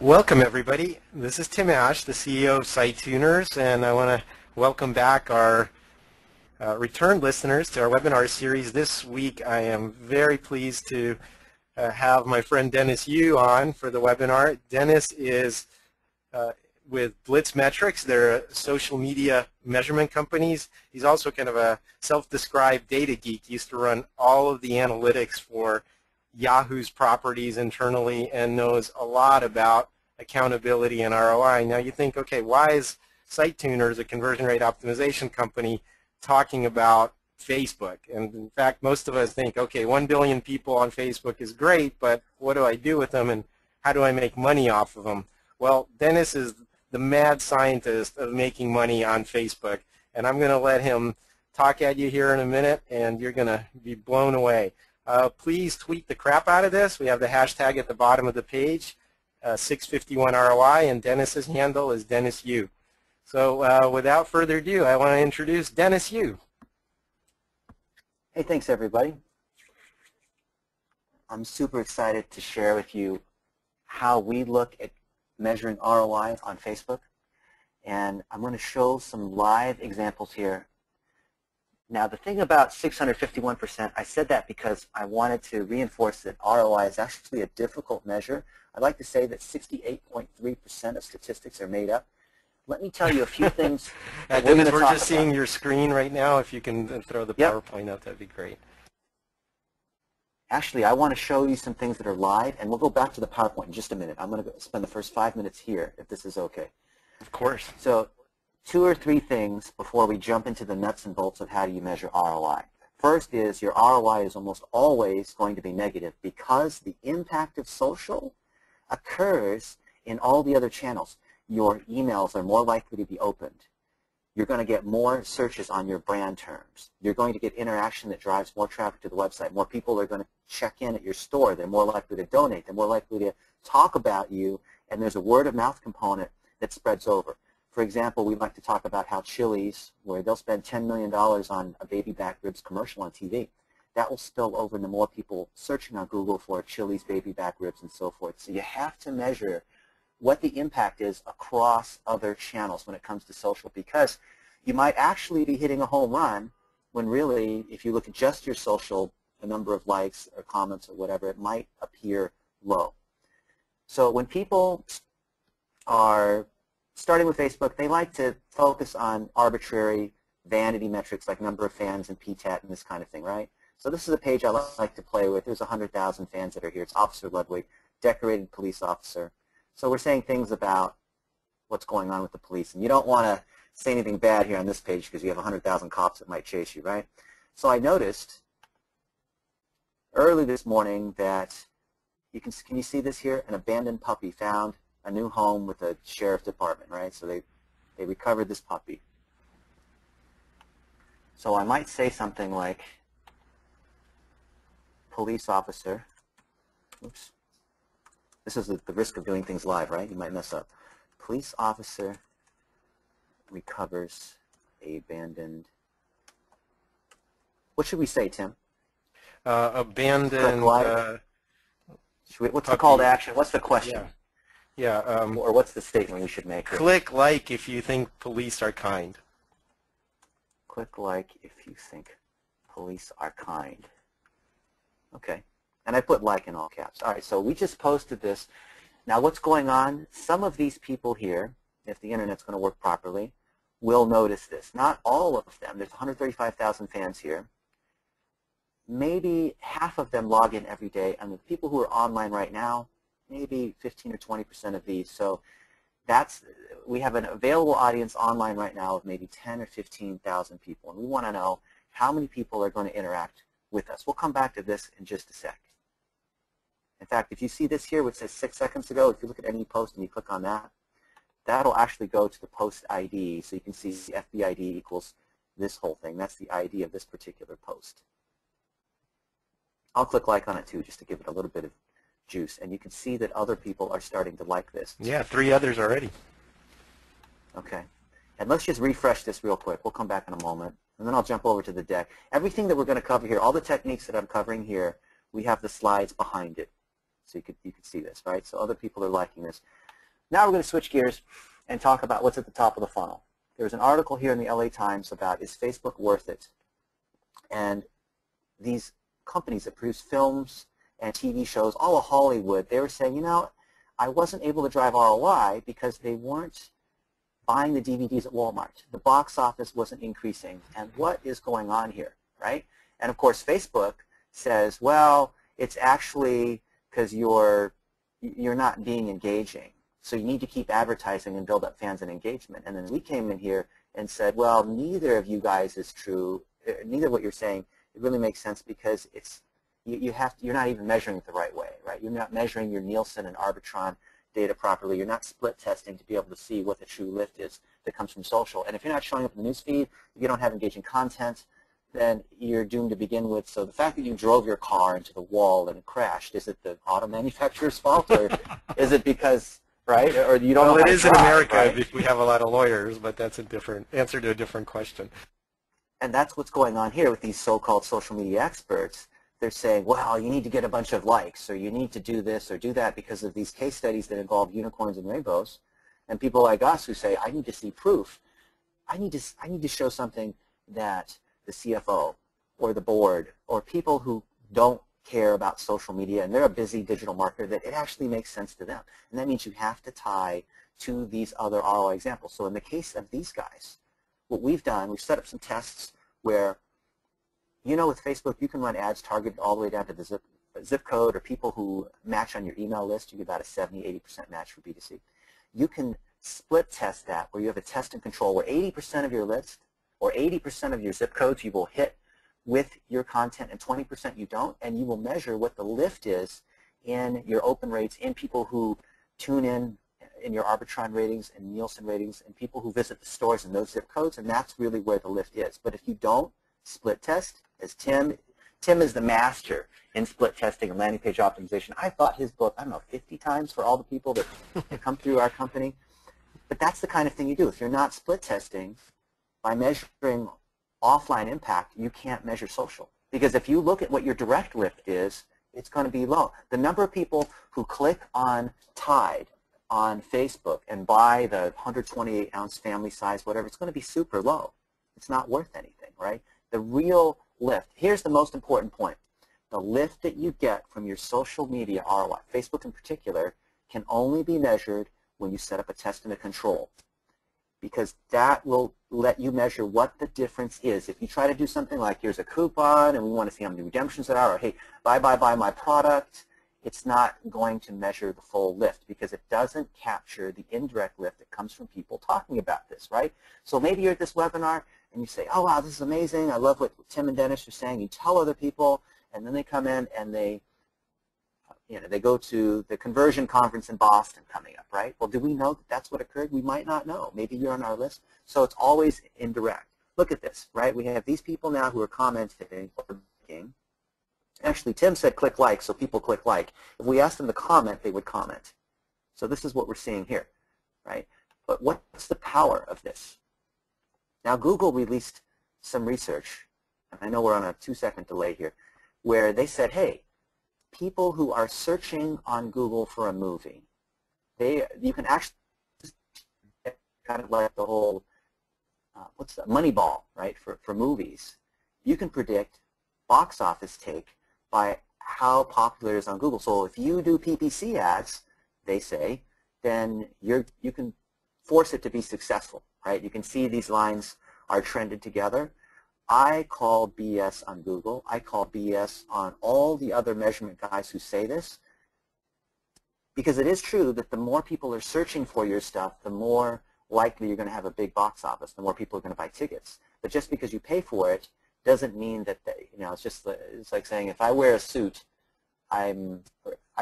Welcome everybody. This is Tim Ash, the CEO of Site Tuners, and I want to welcome back our return listeners to our webinar series. This week I am very pleased to have my friend Dennis Yu on for the webinar. Dennis is with Blitz Metrics. They're social media measurement companies. He's also kind of a self-described data geek. He used to run all of the analytics for Yahoo's properties internally and knows a lot about accountability and ROI. Now you think, okay, why is Site Tuners, a conversion rate optimization company, talking about Facebook? And in fact, most of us think, okay, 1 billion people on Facebook is great, but what do I do with them and how do I make money off of them? Well, Dennis is the mad scientist of making money on Facebook, and I'm going to let him talk at you here in a minute, and you're going to be blown away. Please tweet the crap out of this. We have the hashtag at the bottom of the page, 651ROI, and Dennis's handle is Dennis Yu. So without further ado, I want to introduce Dennis Yu. Hey, thanks everybody. I'm super excited to share with you how we look at measuring ROI on Facebook, and I'm going to show some live examples here. Now, the thing about 651%, I said that because I wanted to reinforce that ROI is actually a difficult measure. I'd like to say that 68.3% of statistics are made up. Let me tell you a few things. Dennis, we're just seeing your screen right now. If you can throw the PowerPoint up, that'd be great. Actually, I want to show you some things that are live, and we'll go back to the PowerPoint in just a minute. I'm going to spend the first 5 minutes here, if this is okay. Of course. So, 2 or 3 things before we jump into the nuts and bolts of how do you measure ROI. First is your ROI is almost always going to be negative because the impact of social occurs in all the other channels. Your emails are more likely to be opened. You're going to get more searches on your brand terms. You're going to get interaction that drives more traffic to the website. More people are going to check in at your store. They're more likely to donate. They're more likely to talk about you, and there's a word of mouth component that spreads over. For example, we like to talk about how Chili's, where they'll spend $10 million on a baby back ribs commercial on TV. That will spill over into more people searching on Google for Chili's baby back ribs and so forth. So you have to measure what the impact is across other channels when it comes to social, because you might actually be hitting a home run when really, if you look at just your social, the number of likes or comments or whatever, it might appear low. So when people are starting with Facebook, they like to focus on arbitrary vanity metrics like number of fans and PTAT and this kind of thing, right? So this is a page I like to play with. There's 100,000 fans that are here. It's Officer Ludwig, decorated police officer. So we're saying things about what's going on with the police. And you don't want to say anything bad here on this page because you have 100,000 cops that might chase you, right? So I noticed early this morning that can you see this here? An abandoned puppy found a new home with a sheriff department, right? So they recovered this puppy. So I might say something like, police officer, oops, this is the risk of doing things live, right? You might mess up. Police officer recovers abandoned, what should we say, Tim? Abandoned, what's the call to action? What's the question? Yeah. Or what's the statement we should make? Click like if you think police are kind. Click like if you think police are kind. Okay. And I put like in all caps. All right, so we just posted this. Now what's going on, some of these people here, if the internet's going to work properly, will notice this. Not all of them. There's 135,000 fans here. Maybe half of them log in every day, and the people who are online right now, maybe 15 or 20% of these. So we have an available audience online right now of maybe 10 or 15,000 people, and we want to know how many people are going to interact with us. We'll come back to this in just a sec. In fact, if you see this here, which says 6 seconds ago, if you look at any post and you click on that, that'll actually go to the post ID, so you can see FBID equals this whole thing. That's the ID of this particular post. I'll click like on it too, just to give it a little bit of juice, and you can see that other people are starting to like this. Yeah, 3 others already. Okay. And let's just refresh this real quick. We'll come back in a moment, and then I'll jump over to the deck. Everything that we're going to cover here, all the techniques that I'm covering here, we have the slides behind it. So you could see this, right? So other people are liking this. Now we're going to switch gears and talk about what's at the top of the funnel. There's an article here in the LA Times about, is Facebook worth it? And these companies that produce films and TV shows, all of Hollywood, they were saying, you know, I wasn't able to drive ROI because they weren't buying the DVDs at Walmart. The box office wasn't increasing. And what is going on here, right? And of course, Facebook says, well, it's actually because you're not being engaging. So you need to keep advertising and build up fans and engagement. And then we came in here and said, well, neither of you guys is true. Neither of what you're saying, it really makes sense because it's you're not even measuring it the right way, right? You're not measuring your Nielsen and Arbitron data properly. You're not split testing to be able to see what the true lift is that comes from social. And if you're not showing up in the newsfeed, if you don't have engaging content, then you're doomed to begin with. So the fact that you drove your car into the wall and it crashed, is it the auto manufacturer's fault, or is it because, right, or you don't know how to drive, it is in America, right? we have a lot of lawyers, but that's a different answer to a different question. And that's what's going on here with these so-called social media experts. They're saying, well, you need to get a bunch of likes, or you need to do this or do that because of these case studies that involve unicorns and rainbows. And people like us who say, I need to see proof. I need to show something that the CFO or the board or people who don't care about social media and they're a busy digital marketer, that it actually makes sense to them. And that means you have to tie to these other ROI examples. So in the case of these guys, what we've done, we've set up some tests where, you know, with Facebook, you can run ads targeted all the way down to the zip code or people who match on your email list. You get about a 70-80% match for B2C. You can split test that where you have a test and control where 80% of your list or 80% of your zip codes you will hit with your content and 20% you don't, and you will measure what the lift is in your open rates in people who tune in your Arbitron ratings and Nielsen ratings and people who visit the stores in those zip codes, and that's really where the lift is. But if you don't split test, as Tim is the master in split testing and landing page optimization. I've bought his book, I don't know, 50 times for all the people that come through our company. But that's the kind of thing you do. If you're not split testing, by measuring offline impact, you can't measure social. Because if you look at what your direct lift is, it's going to be low. The number of people who click on Tide on Facebook and buy the 128-ounce family size, whatever, it's going to be super low. It's not worth anything, right? The real lift, here's the most important point. The lift that you get from your social media ROI, Facebook in particular, can only be measured when you set up a test and a control, because that will let you measure what the difference is. If you try to do something like, here's a coupon and we want to see how many redemptions there are, or hey, buy my product, it's not going to measure the full lift because it doesn't capture the indirect lift that comes from people talking about this, right? So maybe you're at this webinar and you say, oh, wow, this is amazing. I love what Tim and Dennis are saying. You tell other people, and then they come in and they go to the conversion conference in Boston coming up, right? Well, do we know that that's what occurred? We might not know. Maybe you're on our list. So it's always indirect. Look at this, right? We have these people now who are commenting or liking. Actually, Tim said click like, so people click like. If we asked them to comment, they would comment. So this is what we're seeing here, right? But what's the power of this? Now, Google released some research, and I know we're on a 2-second delay here, where they said, hey, people who are searching on Google for a movie, you can actually kind of like the whole, what's that, Moneyball, right, for movies. You can predict box office take by how popular it is on Google. So if you do PPC ads, they say, then you can force it to be successful, right? You can see these lines are trended together. I call BS on Google. I call BS on all the other measurement guys who say this, because it is true that the more people are searching for your stuff, the more likely you're going to have a big box office, the more people are going to buy tickets. But just because you pay for it doesn't mean that, it's like saying if I wear a suit, I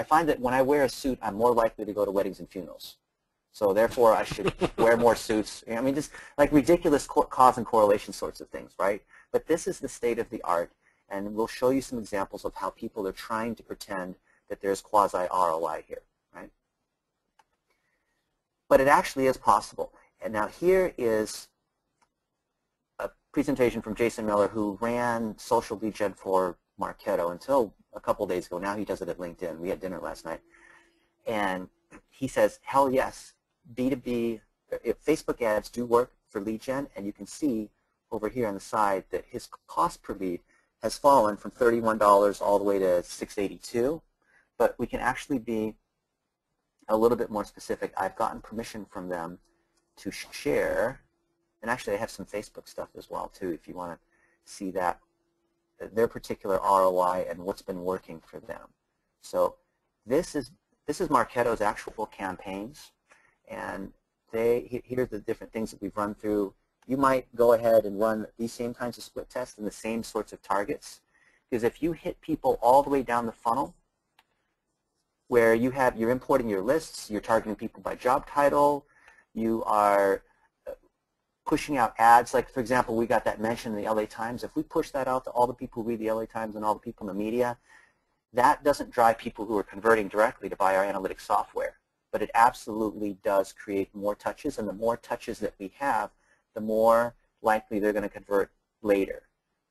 find that when I wear a suit, I'm more likely to go to weddings and funerals. So therefore, I should wear more suits. I mean, just like ridiculous cause and correlation sorts of things, right? But this is the state of the art, and we'll show you some examples of how people are trying to pretend that there's quasi-ROI here, right? But it actually is possible. And now here is a presentation from Jason Miller, who ran social lead gen for Marketo until a couple days ago. Now he does it at LinkedIn. We had dinner last night. And he says, hell yes, B2B, if Facebook ads do work for lead gen, and you can see over here on the side that his cost per lead has fallen from $31 all the way to $6.82, but we can actually be a little bit more specific. I've gotten permission from them to share, and actually I have some Facebook stuff as well too if you want to see that, their particular ROI and what's been working for them. So this is Marketo's actual campaigns, and here's the different things that we've run through. You might go ahead and run these same kinds of split tests and the same sorts of targets, because if you hit people all the way down the funnel, where you're importing your lists, you're targeting people by job title, you are pushing out ads. Like, for example, we got that mention in the LA Times. If we push that out to all the people who read the LA Times and all the people in the media, that doesn't drive people who are converting directly to buy our analytics software. But it absolutely does create more touches, and the more touches that we have, the more likely they're going to convert later.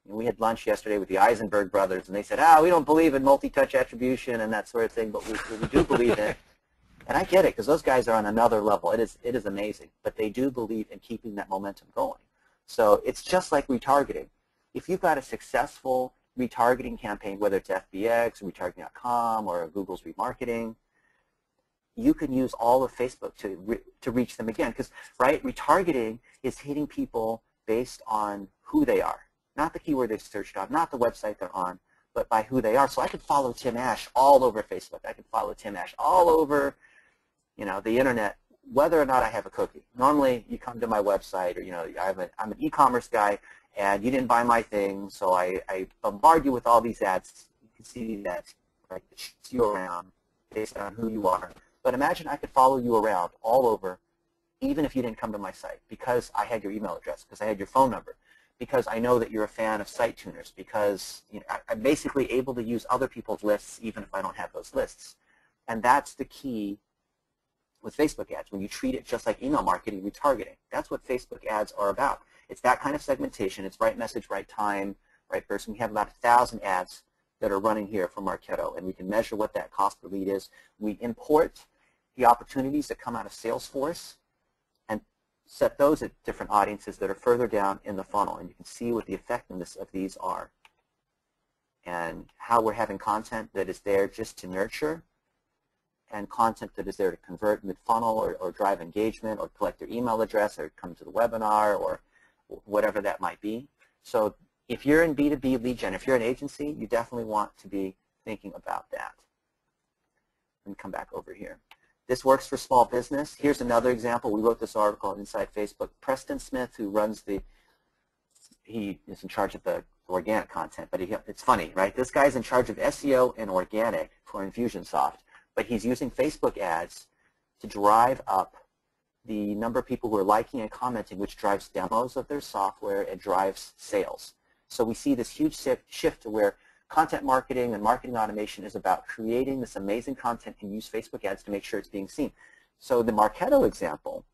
And we had lunch yesterday with the Eisenberg brothers, and they said, we don't believe in multi-touch attribution and that sort of thing, but we do believe in it. And I get it, because those guys are on another level. It is amazing. But they do believe in keeping that momentum going. So it's just like retargeting. If you've got a successful retargeting campaign, whether it's FBX, or retargeting.com, or Google's remarketing, you can use all of Facebook to reach them again. Because, right, retargeting is hitting people based on who they are. Not the keyword they searched on, not the website they're on, but by who they are. So I could follow Tim Ash all over Facebook. I could follow Tim Ash all over, the internet, whether or not I have a cookie. Normally, you come to my website, or I'm an e-commerce guy, and you didn't buy my thing, so I bombard you with all these ads. You can see these ads, right? That shoots you around based on who you are. But imagine I could follow you around all over, even if you didn't come to my site, because I had your email address, because I had your phone number, because I know that you're a fan of site tuners, because I'm basically able to use other people's lists even if I don't have those lists. And that's the key with Facebook ads. When you treat it just like email marketing, retargeting, that's what Facebook ads are about. It's that kind of segmentation. It's right message, right time, right person. We have about 1,000 ads that are running here from Marketo, and we can measure what that cost per lead is. We import the opportunities that come out of Salesforce and set those at different audiences that are further down in the funnel, and you can see what the effectiveness of these are and how we're having content that is there just to nurture and content that is there to convert mid-funnel or drive engagement or collect their email address or come to the webinar or whatever that might be. So if you're in B2B lead gen, if you're an agency, you definitely want to be thinking about that. Let me come back over here. This works for small business. Here's another example. We wrote this article inside Facebook. Preston Smith, who runs he is in charge of the organic content, but it's funny, right? This guy's in charge of SEO and organic for Infusionsoft, but he's using Facebook ads to drive up the number of people who are liking and commenting, which drives demos of their software and drives sales. So we see this huge shift to where content marketing and marketing automation is about creating this amazing content and use Facebook ads to make sure it's being seen. So the Marketo example,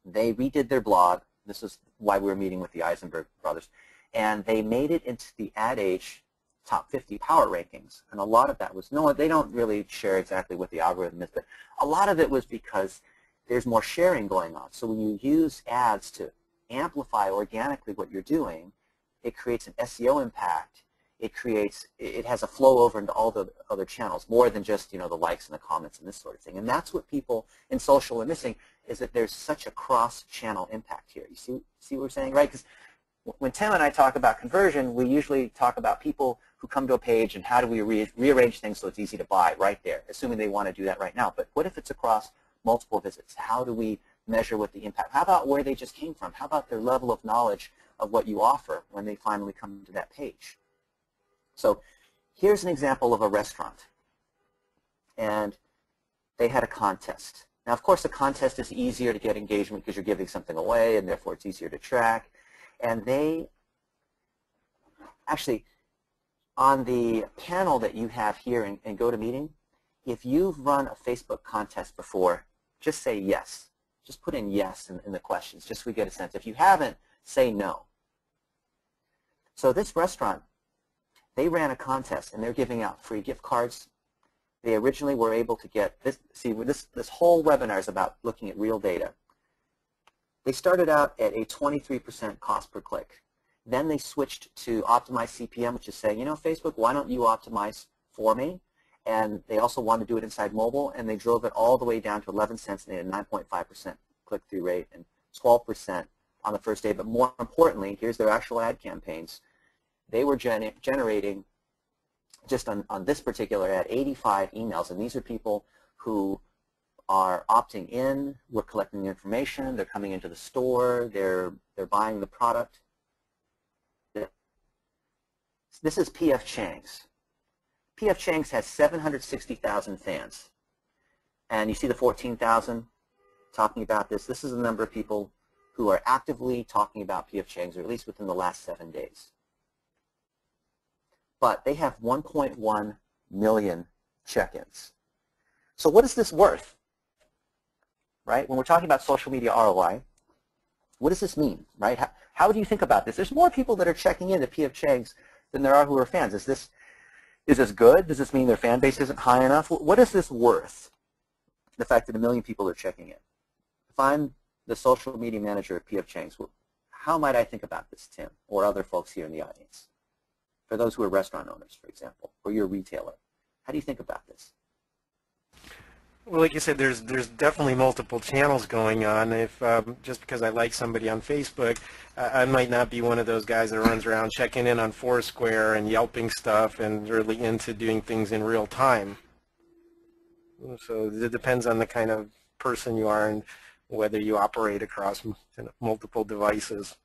they redid their blog. This is why we were meeting with the Eisenberg brothers. And they made it into the Ad Age top 50 power rankings. And a lot of that was, they don't really share exactly what the algorithm is, but a lot of it was because there's more sharing going on. So when you use ads to amplify organically what you're doing, it creates an SEO impact. It has a flow over into all the other channels, more than just the likes and the comments and this sort of thing. And that's what people in social are missing, is that there's such a cross-channel impact here. You see what we're saying, right? Because when Tim and I talk about conversion, we usually talk about people who come to a page and how do we rearrange things so it's easy to buy right there, assuming they want to do that right now. But what if it's across multiple visits? How do we measure what the impact? How about where they just came from? How about their level of knowledge of what you offer when they finally come to that page? So here's an example of a restaurant, and they had a contest. Now, of course, a contest is easier to get engagement because you're giving something away, and therefore it's easier to track. And they actually, on the panel that you have here in GoToMeeting, if you've run a Facebook contest before, just say yes. Just put in yes in the questions, just so we get a sense. If you haven't, say no. So this restaurant, they ran a contest, and they're giving out free gift cards. They originally were able to get this. See, this whole webinar is about looking at real data. They started out at a 23% cost per click. Then they switched to optimized CPM, which is saying, you know, Facebook, why don't you optimize for me? And they also want to do it inside mobile, and they drove it all the way down to 11 cents, and they had a 9.5% click-through rate and 12% on the first day. But more importantly, here's their actual ad campaigns. They were generating, just on this particular ad, 85 emails, and these are people who are opting in, we're collecting the information, they're coming into the store, they're buying the product. This is P.F. Chang's. P.F. Chang's has 760,000 fans. And you see the 14,000 talking about this. This is the number of people who are actively talking about P.F. Chang's, or at least within the last 7 days. But they have 1.1 million check-ins. So what is this worth? Right? When we're talking about social media ROI, what does this mean? Right? How do you think about this? There's more people that are checking in to P.F. Chang's than there are who are fans. Is this good? Does this mean their fan base isn't high enough? What is this worth? The fact that 1 million people are checking in. If I'm the social media manager at P.F. Chang's, how might I think about this, Tim, or other folks here in the audience? For those who are restaurant owners, for example, or you're a retailer, how do you think about this? Well, like you said, there's definitely multiple channels going on. If just because I like somebody on Facebook, I might not be one of those guys that runs around checking in on Foursquare and Yelping stuff and really into doing things in real time. So it depends on the kind of person you are and whether you operate across multiple devices.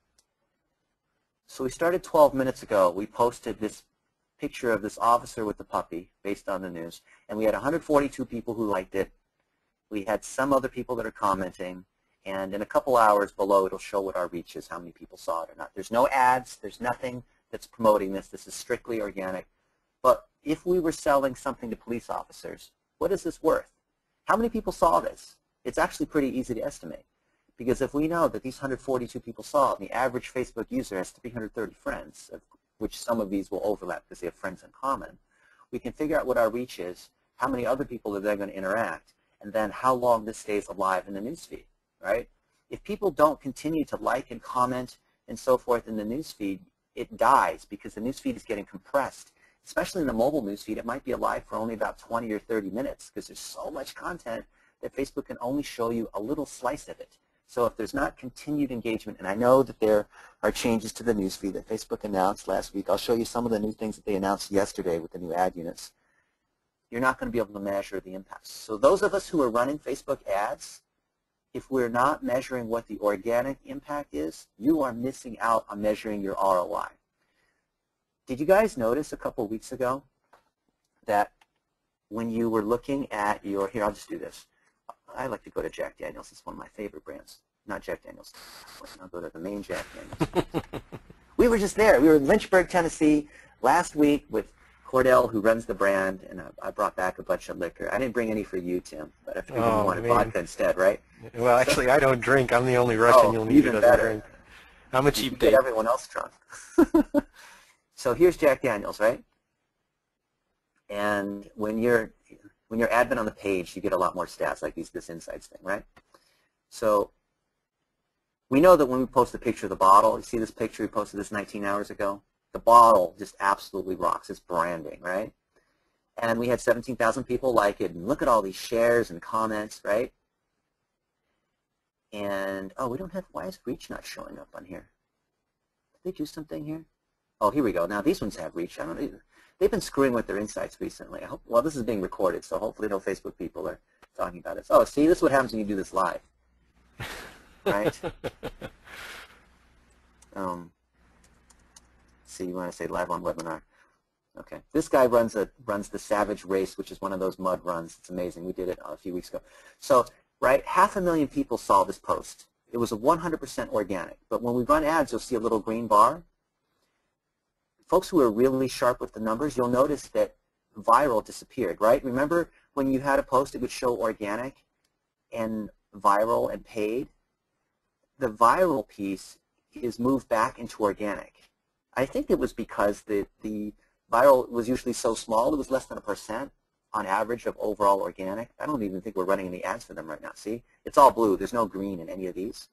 So we started 12 minutes ago. We posted this picture of this officer with the puppy based on the news, and we had 142 people who liked it. We had some other people that are commenting, and in a couple hours below it'll show what our reach is, how many people saw it or not. There's no ads, there's nothing that's promoting this. This is strictly organic. But if we were selling something to police officers, what is this worth? How many people saw this? It's actually pretty easy to estimate, because if we know that these 142 people saw it, and the average Facebook user has 330 friends, of which some of these will overlap because they have friends in common, we can figure out what our reach is, how many other people are they going to interact, and then how long this stays alive in the newsfeed, right? If people don't continue to like and comment and so forth in the newsfeed, it dies because the newsfeed is getting compressed. Especially in the mobile newsfeed, it might be alive for only about 20 or 30 minutes because there's so much content that Facebook can only show you a little slice of it. So if there's not continued engagement, and I know that there are changes to the newsfeed that Facebook announced last week. I'll show you some of the new things that they announced yesterday with the new ad units. You're not going to be able to measure the impacts. So those of us who are running Facebook ads, if we're not measuring what the organic impact is, you are missing out on measuring your ROI. Did you guys notice a couple of weeks ago that when you were looking at your, here, I'll just do this. I like to go to Jack Daniels. It's one of my favorite brands. Not Jack Daniels. I'll go to the main Jack Daniels. We were just there. We were in Lynchburg, Tennessee last week with Cordell, who runs the brand, and I brought back a bunch of liquor. I didn't bring any for you, Tim, but I figured you wanted vodka instead, right? Well, actually, I don't drink. I'm the only Russian you'll meet who doesn't drink. I'm a cheap date. Get everyone else drunk. So here's Jack Daniels, right? And when you're admin on the page, you get a lot more stats like this insights thing, right? So we know that when we post a picture of the bottle, you see this picture, we posted this 19 hours ago, the bottle just absolutely rocks. It's branding, right? And we had 17,000 people like it, and look at all these shares and comments, right? And, oh, we don't have, why is reach not showing up on here? Did they do something here? Oh, here we go. Now these ones have reach. I don't know. They've been screwing with their insights recently. I hope, well, this is being recorded, so hopefully no Facebook people are talking about this. Oh, see, this is what happens when you do this live, right? See, you want to say live on webinar. Okay. This guy runs the Savage Race, which is one of those mud runs. It's amazing. We did it a few weeks ago. So, right, 500,000 people saw this post. It was a 100% organic. But when we run ads, you'll see a little green bar. Folks who are really sharp with the numbers, you'll notice that viral disappeared, right? Remember when you had a post, it would show organic and viral and paid? The viral piece is moved back into organic. I think it was because the viral was usually so small, it was less than 1%. on average of overall organic. I don't even think we're running any ads for them right now. See, it's all blue. There's no green in any of these.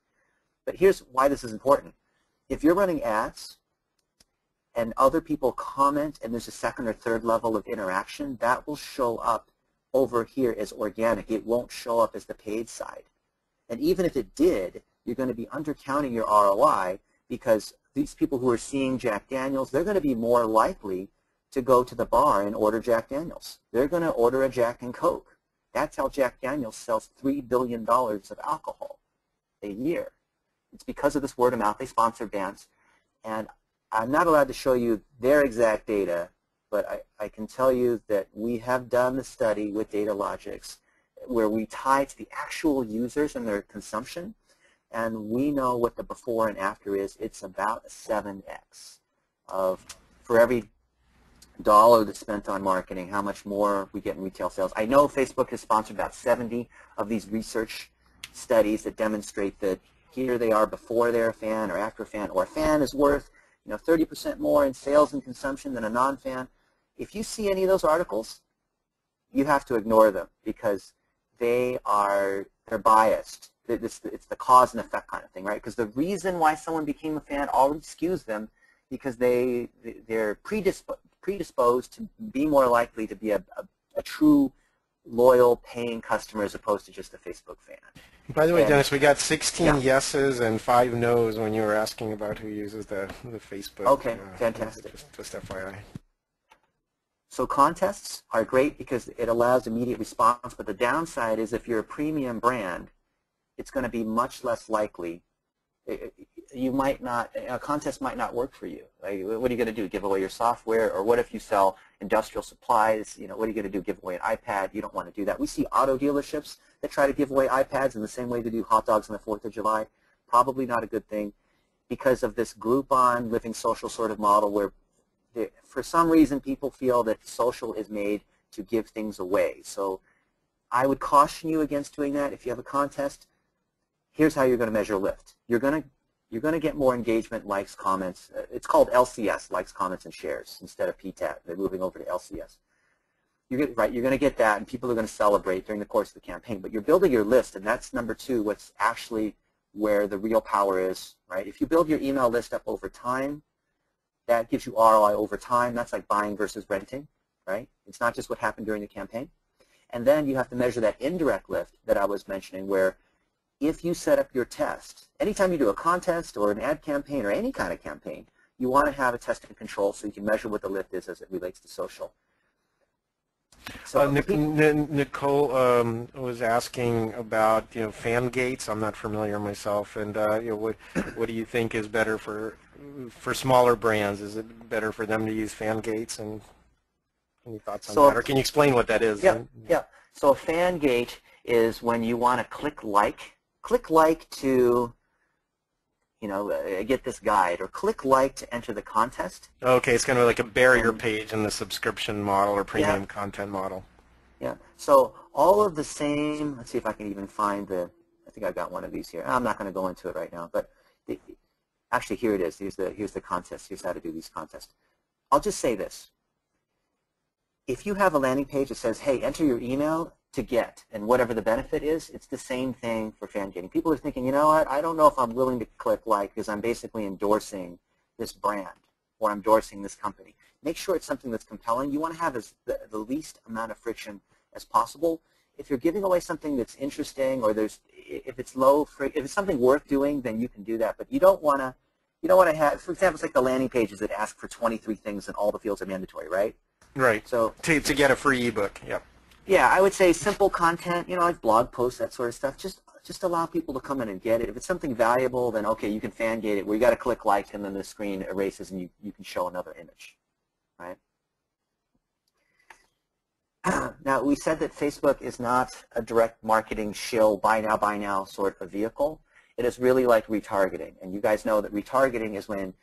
But here's why this is important. If you're running ads and other people comment and there's a second or third level of interaction, that will show up over here as organic. It won't show up as the paid side. And even if it did, you're going to be undercounting your ROI because these people who are seeing Jack Daniels, they're going to be more likely to go to the bar and order Jack Daniels. They're going to order a Jack and Coke. That's how Jack Daniels sells $3 billion of alcohol a year. It's because of this word of mouth. They sponsor bands. And I'm not allowed to show you their exact data, but I can tell you that we have done the study with Datalogix where we tie to the actual users and their consumption, and we know what the before and after is. It's about a 7x of, for every dollar that's spent on marketing, how much more we get in retail sales. I know Facebook has sponsored about 70 of these research studies that demonstrate that here they are before they're a fan or after a fan, or a fan is worth 30% more in sales and consumption than a non-fan. If you see any of those articles, you have to ignore them because they're biased. It's the cause and effect kind of thing, right? Because the reason why someone became a fan already skews them because they're predisposed to be more likely to be a true loyal paying customer as opposed to just a Facebook fan. By the way, Dennis, we got 16 yeses and 5 nos when you were asking about who uses the Facebook. Okay, fantastic. Just FYI. So contests are great because it allows immediate response, but the downside is if you're a premium brand, it's going to be much less likely. You might not, a contest might not work for you. Like, what are you going to do, give away your software? Or what if you sell industrial supplies? What are you going to do, give away an iPad? You don't want to do that. We see auto dealerships that try to give away iPads in the same way they do hot dogs on the 4th of July. Probably not a good thing because of this Groupon living social sort of model where for some reason people feel that social is made to give things away. So I would caution you against doing that. If you have a contest, here's how you're going to measure lift. You're going to get more engagement, likes, comments. It's called LCS, likes, comments, and shares, instead of PTAT. They're moving over to LCS. You're going to get that, and people are going to celebrate during the course of the campaign. But you're building your list, and that's number 2, what's actually where the real power is, right? If you build your email list up over time, that gives you ROI over time. That's like buying versus renting, right? It's not just what happened during the campaign. And then you have to measure that indirect lift that I was mentioning where if you set up your test, anytime you do a contest or an ad campaign or any kind of campaign, you want to have a test and control so you can measure what the lift is as it relates to social. So Nicole was asking about fan gates. I'm not familiar myself, and what do you think is better for smaller brands? Is it better for them to use fan gates? And any thoughts on that, or can you explain what that is? Yeah. So a fan gate is when you want to click like to get this guide, or click like to enter the contest. Okay, it's kind of like a barrier page in the subscription model or premium content model. Yeah, so all of the same, let's see if I can even find I think I've got one of these here. I'm not going to go into it right now, but actually here it is. Here's the contest. Here's how to do these contests. I'll just say this. If you have a landing page that says, hey, enter your email to get, and whatever the benefit is, it's the same thing for fan gating. People are thinking, you know what, I don't know if I'm willing to click like because I'm basically endorsing this brand or I'm endorsing this company. Make sure it's something that's compelling. You want to have the least amount of friction as possible. If you're giving away something that's interesting, or if it's something worth doing, then you can do that. But you don't want to have, for example, it's like the landing pages that ask for 23 things and all the fields are mandatory, right? Right. So to get a free ebook. Yep. Yeah, I would say simple content, like blog posts, that sort of stuff. Just allow people to come in and get it. If it's something valuable, then okay, you can fan gate it where you got to click like and then the screen erases and you can show another image, right? Now, we said that Facebook is not a direct marketing shill, buy now sort of vehicle. It is really like retargeting. And you guys know that retargeting is when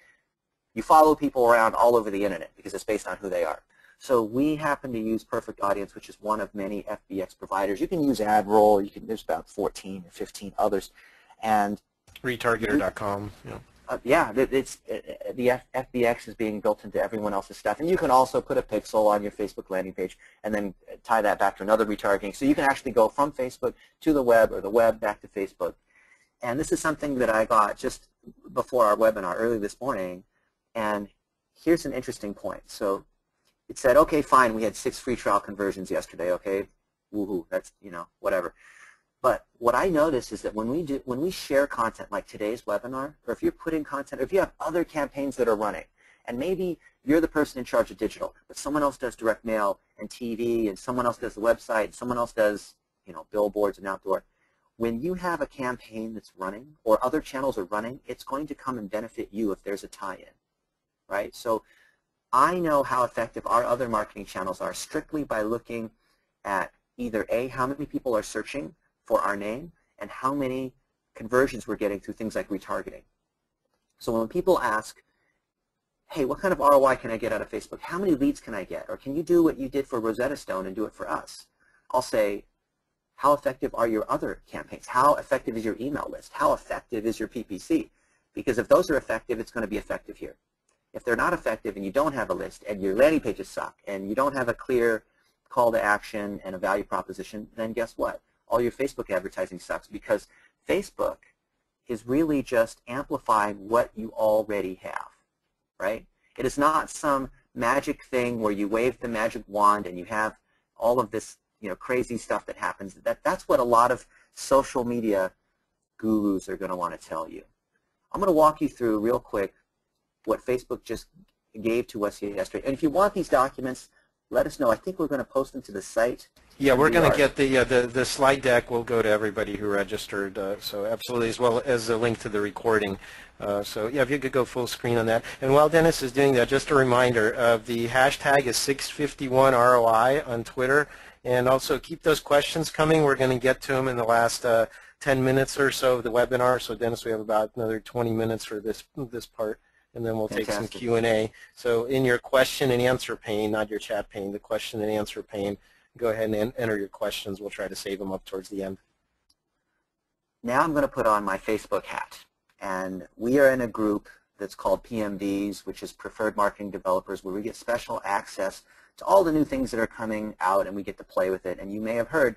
you follow people around all over the internet because it's based on who they are. So we happen to use Perfect Audience, which is one of many FBX providers. You can use AdRoll. There's about 14 or 15 others. And Retargeter.com. it's the FBX is being built into everyone else's stuff. And you can also put a pixel on your Facebook landing page and then tie that back to another retargeting. So you can actually go from Facebook to the web or the web back to Facebook. And this is something that I got just before our webinar early this morning. And here's an interesting point. So it said, okay, fine, we had 6 free trial conversions yesterday, okay, woohoo, that's, whatever. But what I notice is that when we share content like today's webinar, or if you're putting content, or if you have other campaigns that are running, and maybe you're the person in charge of digital, but someone else does direct mail and TV, and someone else does the website, and someone else does, billboards and outdoor. When you have a campaign that's running, or other channels are running, it's going to come and benefit you if there's a tie-in, right? So I know how effective our other marketing channels are strictly by looking at either A, how many people are searching for our name, and how many conversions we're getting through things like retargeting. So when people ask, hey, what kind of ROI can I get out of Facebook? How many leads can I get? Or can you do what you did for Rosetta Stone and do it for us? I'll say, how effective are your other campaigns? How effective is your email list? How effective is your PPC? Because if those are effective, it's going to be effective here. If they're not effective and you don't have a list and your landing pages suck and you don't have a clear call to action and a value proposition, then guess what? All your Facebook advertising sucks, because Facebook is really just amplifying what you already have, right? It is not some magic thing where you wave the magic wand and you have all of this, crazy stuff that happens. That's what a lot of social media gurus are going to want to tell you. I'm going to walk you through real quick what Facebook just gave to us yesterday. And if you want these documents, let us know. I think we're going to post them to the site. Yeah, we're going to get the slide deck. Will go to everybody who registered. So absolutely, as well as a link to the recording. So yeah, if you could go full screen on that. And while Dennis is doing that, just a reminder, the hashtag is 651ROI on Twitter. And also keep those questions coming. We're going to get to them in the last 10 minutes or so of the webinar. So Dennis, we have about another 20 minutes for this part. And then we'll take some Q&A. So in your question and answer pane, not your chat pane, the question and answer pane, go ahead and enter your questions. We'll try to save them up towards the end. Now I'm going to put on my Facebook hat. And we are in a group that's called PMDs, which is Preferred Marketing Developers, where we get special access to all the new things that are coming out, and we get to play with it. And you may have heard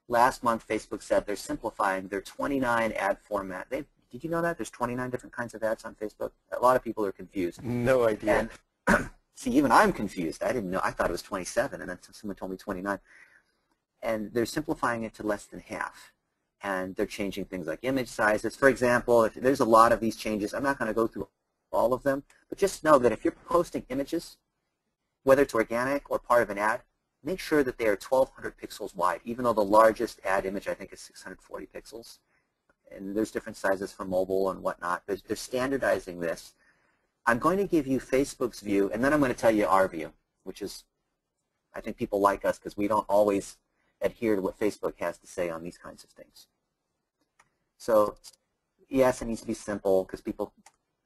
last month Facebook said they're simplifying their 29 ad format. Did you know that? There's 29 different kinds of ads on Facebook. A lot of people are confused. No idea. And see, even I'm confused. I didn't know. I thought it was 27, and then someone told me 29. And they're simplifying it to less than half. And they're changing things like image sizes. For example, if there's a lot of these changes. I'm not going to go through all of them, but just know that if you're posting images, whether it's organic or part of an ad, make sure that they are 1,200 pixels wide, even though the largest ad image, I think, is 640 pixels. And there's different sizes for mobile and whatnot. They're standardizing this. I'm going to give you Facebook's view, and then I'm going to tell you our view, which is, I think people like us because we don't always adhere to what Facebook has to say on these kinds of things. So, yes, it needs to be simple because people,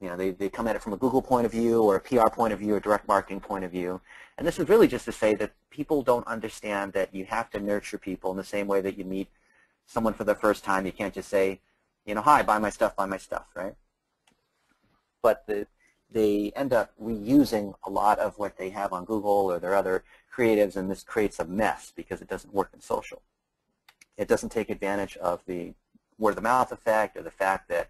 they come at it from a Google point of view or a PR point of view or direct marketing point of view. And this is really just to say that people don't understand that you have to nurture people in the same way that you meet someone for the first time. You can't just say, hi, buy my stuff, right? But they end up reusing a lot of what they have on Google or their other creatives, and this creates a mess because it doesn't work in social. It doesn't take advantage of the word-of-the-mouth effect or the fact that,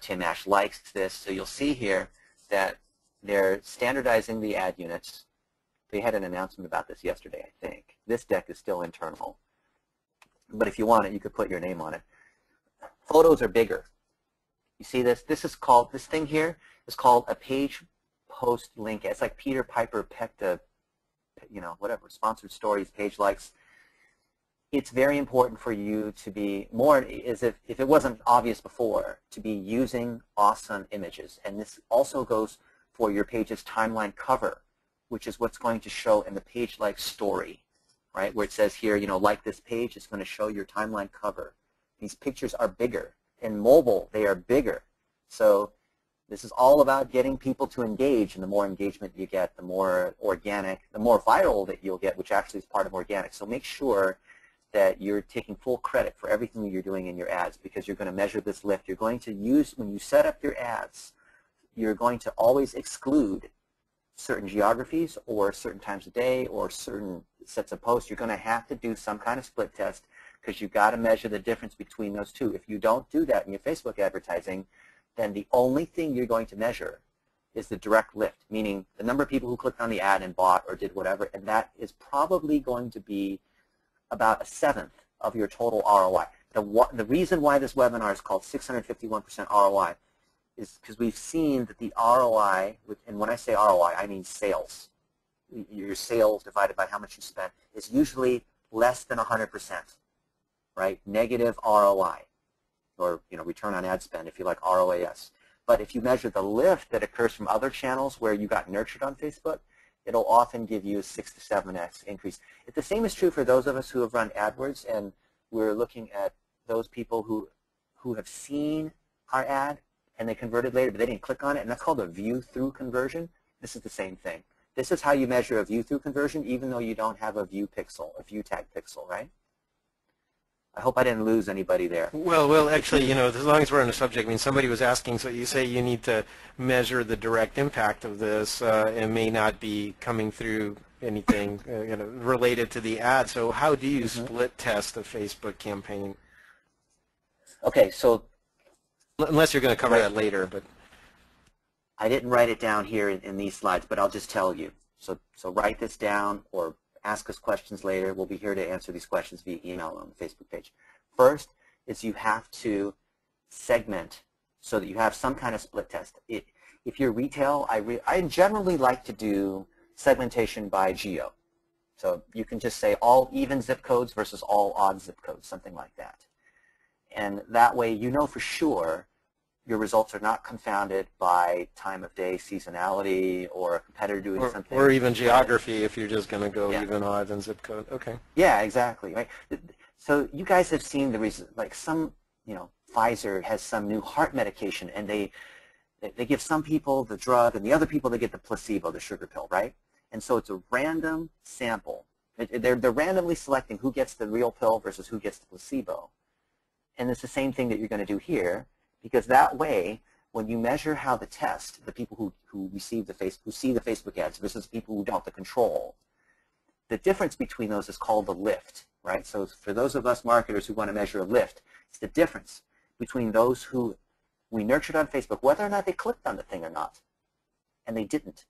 Tim Ash likes this. So you'll see here that they're standardizing the ad units. They had an announcement about this yesterday, I think. This deck is still internal. But if you want it, you could put your name on it. Photos are bigger. You see this? This thing here is called a page post link. It's like Peter Piper pecked a, whatever, sponsored stories, page likes. It's very important for you to be more, as if it wasn't obvious before, to be using awesome images. And this also goes for your page's timeline cover, which is what's going to show in the page like story, right? Where it says here, like this page, it's going to show your timeline cover. These pictures are bigger. In mobile, they are bigger. So this is all about getting people to engage, and the more engagement you get, the more organic, the more viral that you'll get, which actually is part of organic. So make sure that you're taking full credit for everything that you're doing in your ads, because you're going to measure this lift. You're going to use, when you set up your ads, you're going to always exclude certain geographies or certain times of day or certain sets of posts. You're going to have to do some kind of split test because you've got to measure the difference between those two. If you don't do that in your Facebook advertising, then the only thing you're going to measure is the direct lift, meaning the number of people who clicked on the ad and bought or did whatever, and that is probably going to be about 1/7 of your total ROI. The reason why this webinar is called 651% ROI is because we've seen that the ROI, and when I say ROI, I mean sales. Your sales divided by how much you spent is usually less than 100%, right? Negative ROI, or return on ad spend if you like ROAS. But if you measure the lift that occurs from other channels where you got nurtured on Facebook, it'll often give you a 6 to 7x increase. The same is true for those of us who have run AdWords, and we're looking at those people who have seen our ad and they converted later, but they didn't click on it, and that's called a view-through conversion. This is the same thing. This is how you measure a view-through conversion, even though you don't have a view pixel, a view tag pixel, right? I hope I didn't lose anybody there. Well, actually, as long as we're on the subject, I mean, somebody was asking, so you say you need to measure the direct impact of this. It may not be coming through anything related to the ad. So how do you split test a Facebook campaign? Okay, so unless you're going to cover that later, but I didn't write it down here in these slides, but I'll just tell you. So write this down or ask us questions later. We'll be here to answer these questions via email on the Facebook page. First is you have to segment so that you have some kind of split test. If you're retail, I generally like to do segmentation by geo. So you can just say all even zip codes versus all odd zip codes, something like that. And that way you know for sure your results are not confounded by time of day, seasonality, or a competitor doing something. Or even geography if you're just going to go even, odd, and zip code. Okay. Yeah, exactly. Right. So you guys have seen the reason, like Pfizer has some new heart medication, and they give some people the drug, and the other people they get the placebo, the sugar pill, right? And so it's a random sample. They're randomly selecting who gets the real pill versus who gets the placebo. And it's the same thing that you're going to do here, because that way, when you measure how the test, the people who see the Facebook ads versus people who don't, the control, the difference between those is called the lift, right? So for those of us marketers who want to measure a lift, it's the difference between those who we nurtured on Facebook, whether or not they clicked on the thing or not, and they didn't.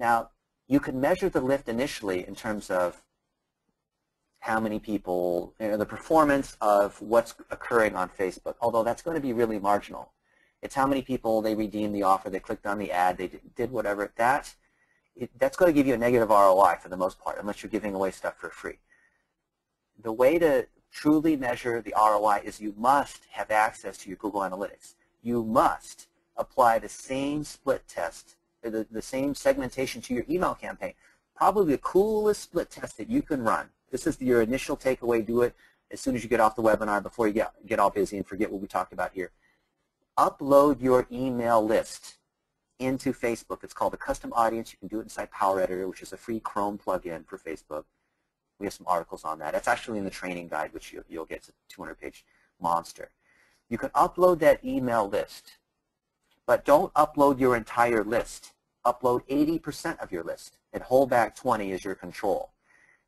Now, you can measure the lift initially in terms of how many people, the performance of what's occurring on Facebook, although that's going to be really marginal. It's how many people they redeemed the offer, they clicked on the ad, they did whatever. That's going to give you a negative ROI for the most part, unless you're giving away stuff for free. The way to truly measure the ROI is you must have access to your Google Analytics. You must apply the same split test, or the same segmentation to your email campaign. Probably the coolest split test that you can run. This is your initial takeaway. Do it as soon as you get off the webinar before you get all busy and forget what we talked about here. Upload your email list into Facebook. It's called a custom audience. You can do it inside Power Editor, which is a free Chrome plugin for Facebook. We have some articles on that. It's actually in the training guide, which you'll get. It's a 200-page monster. You can upload that email list, but don't upload your entire list. Upload 80% of your list and hold back 20 as your control.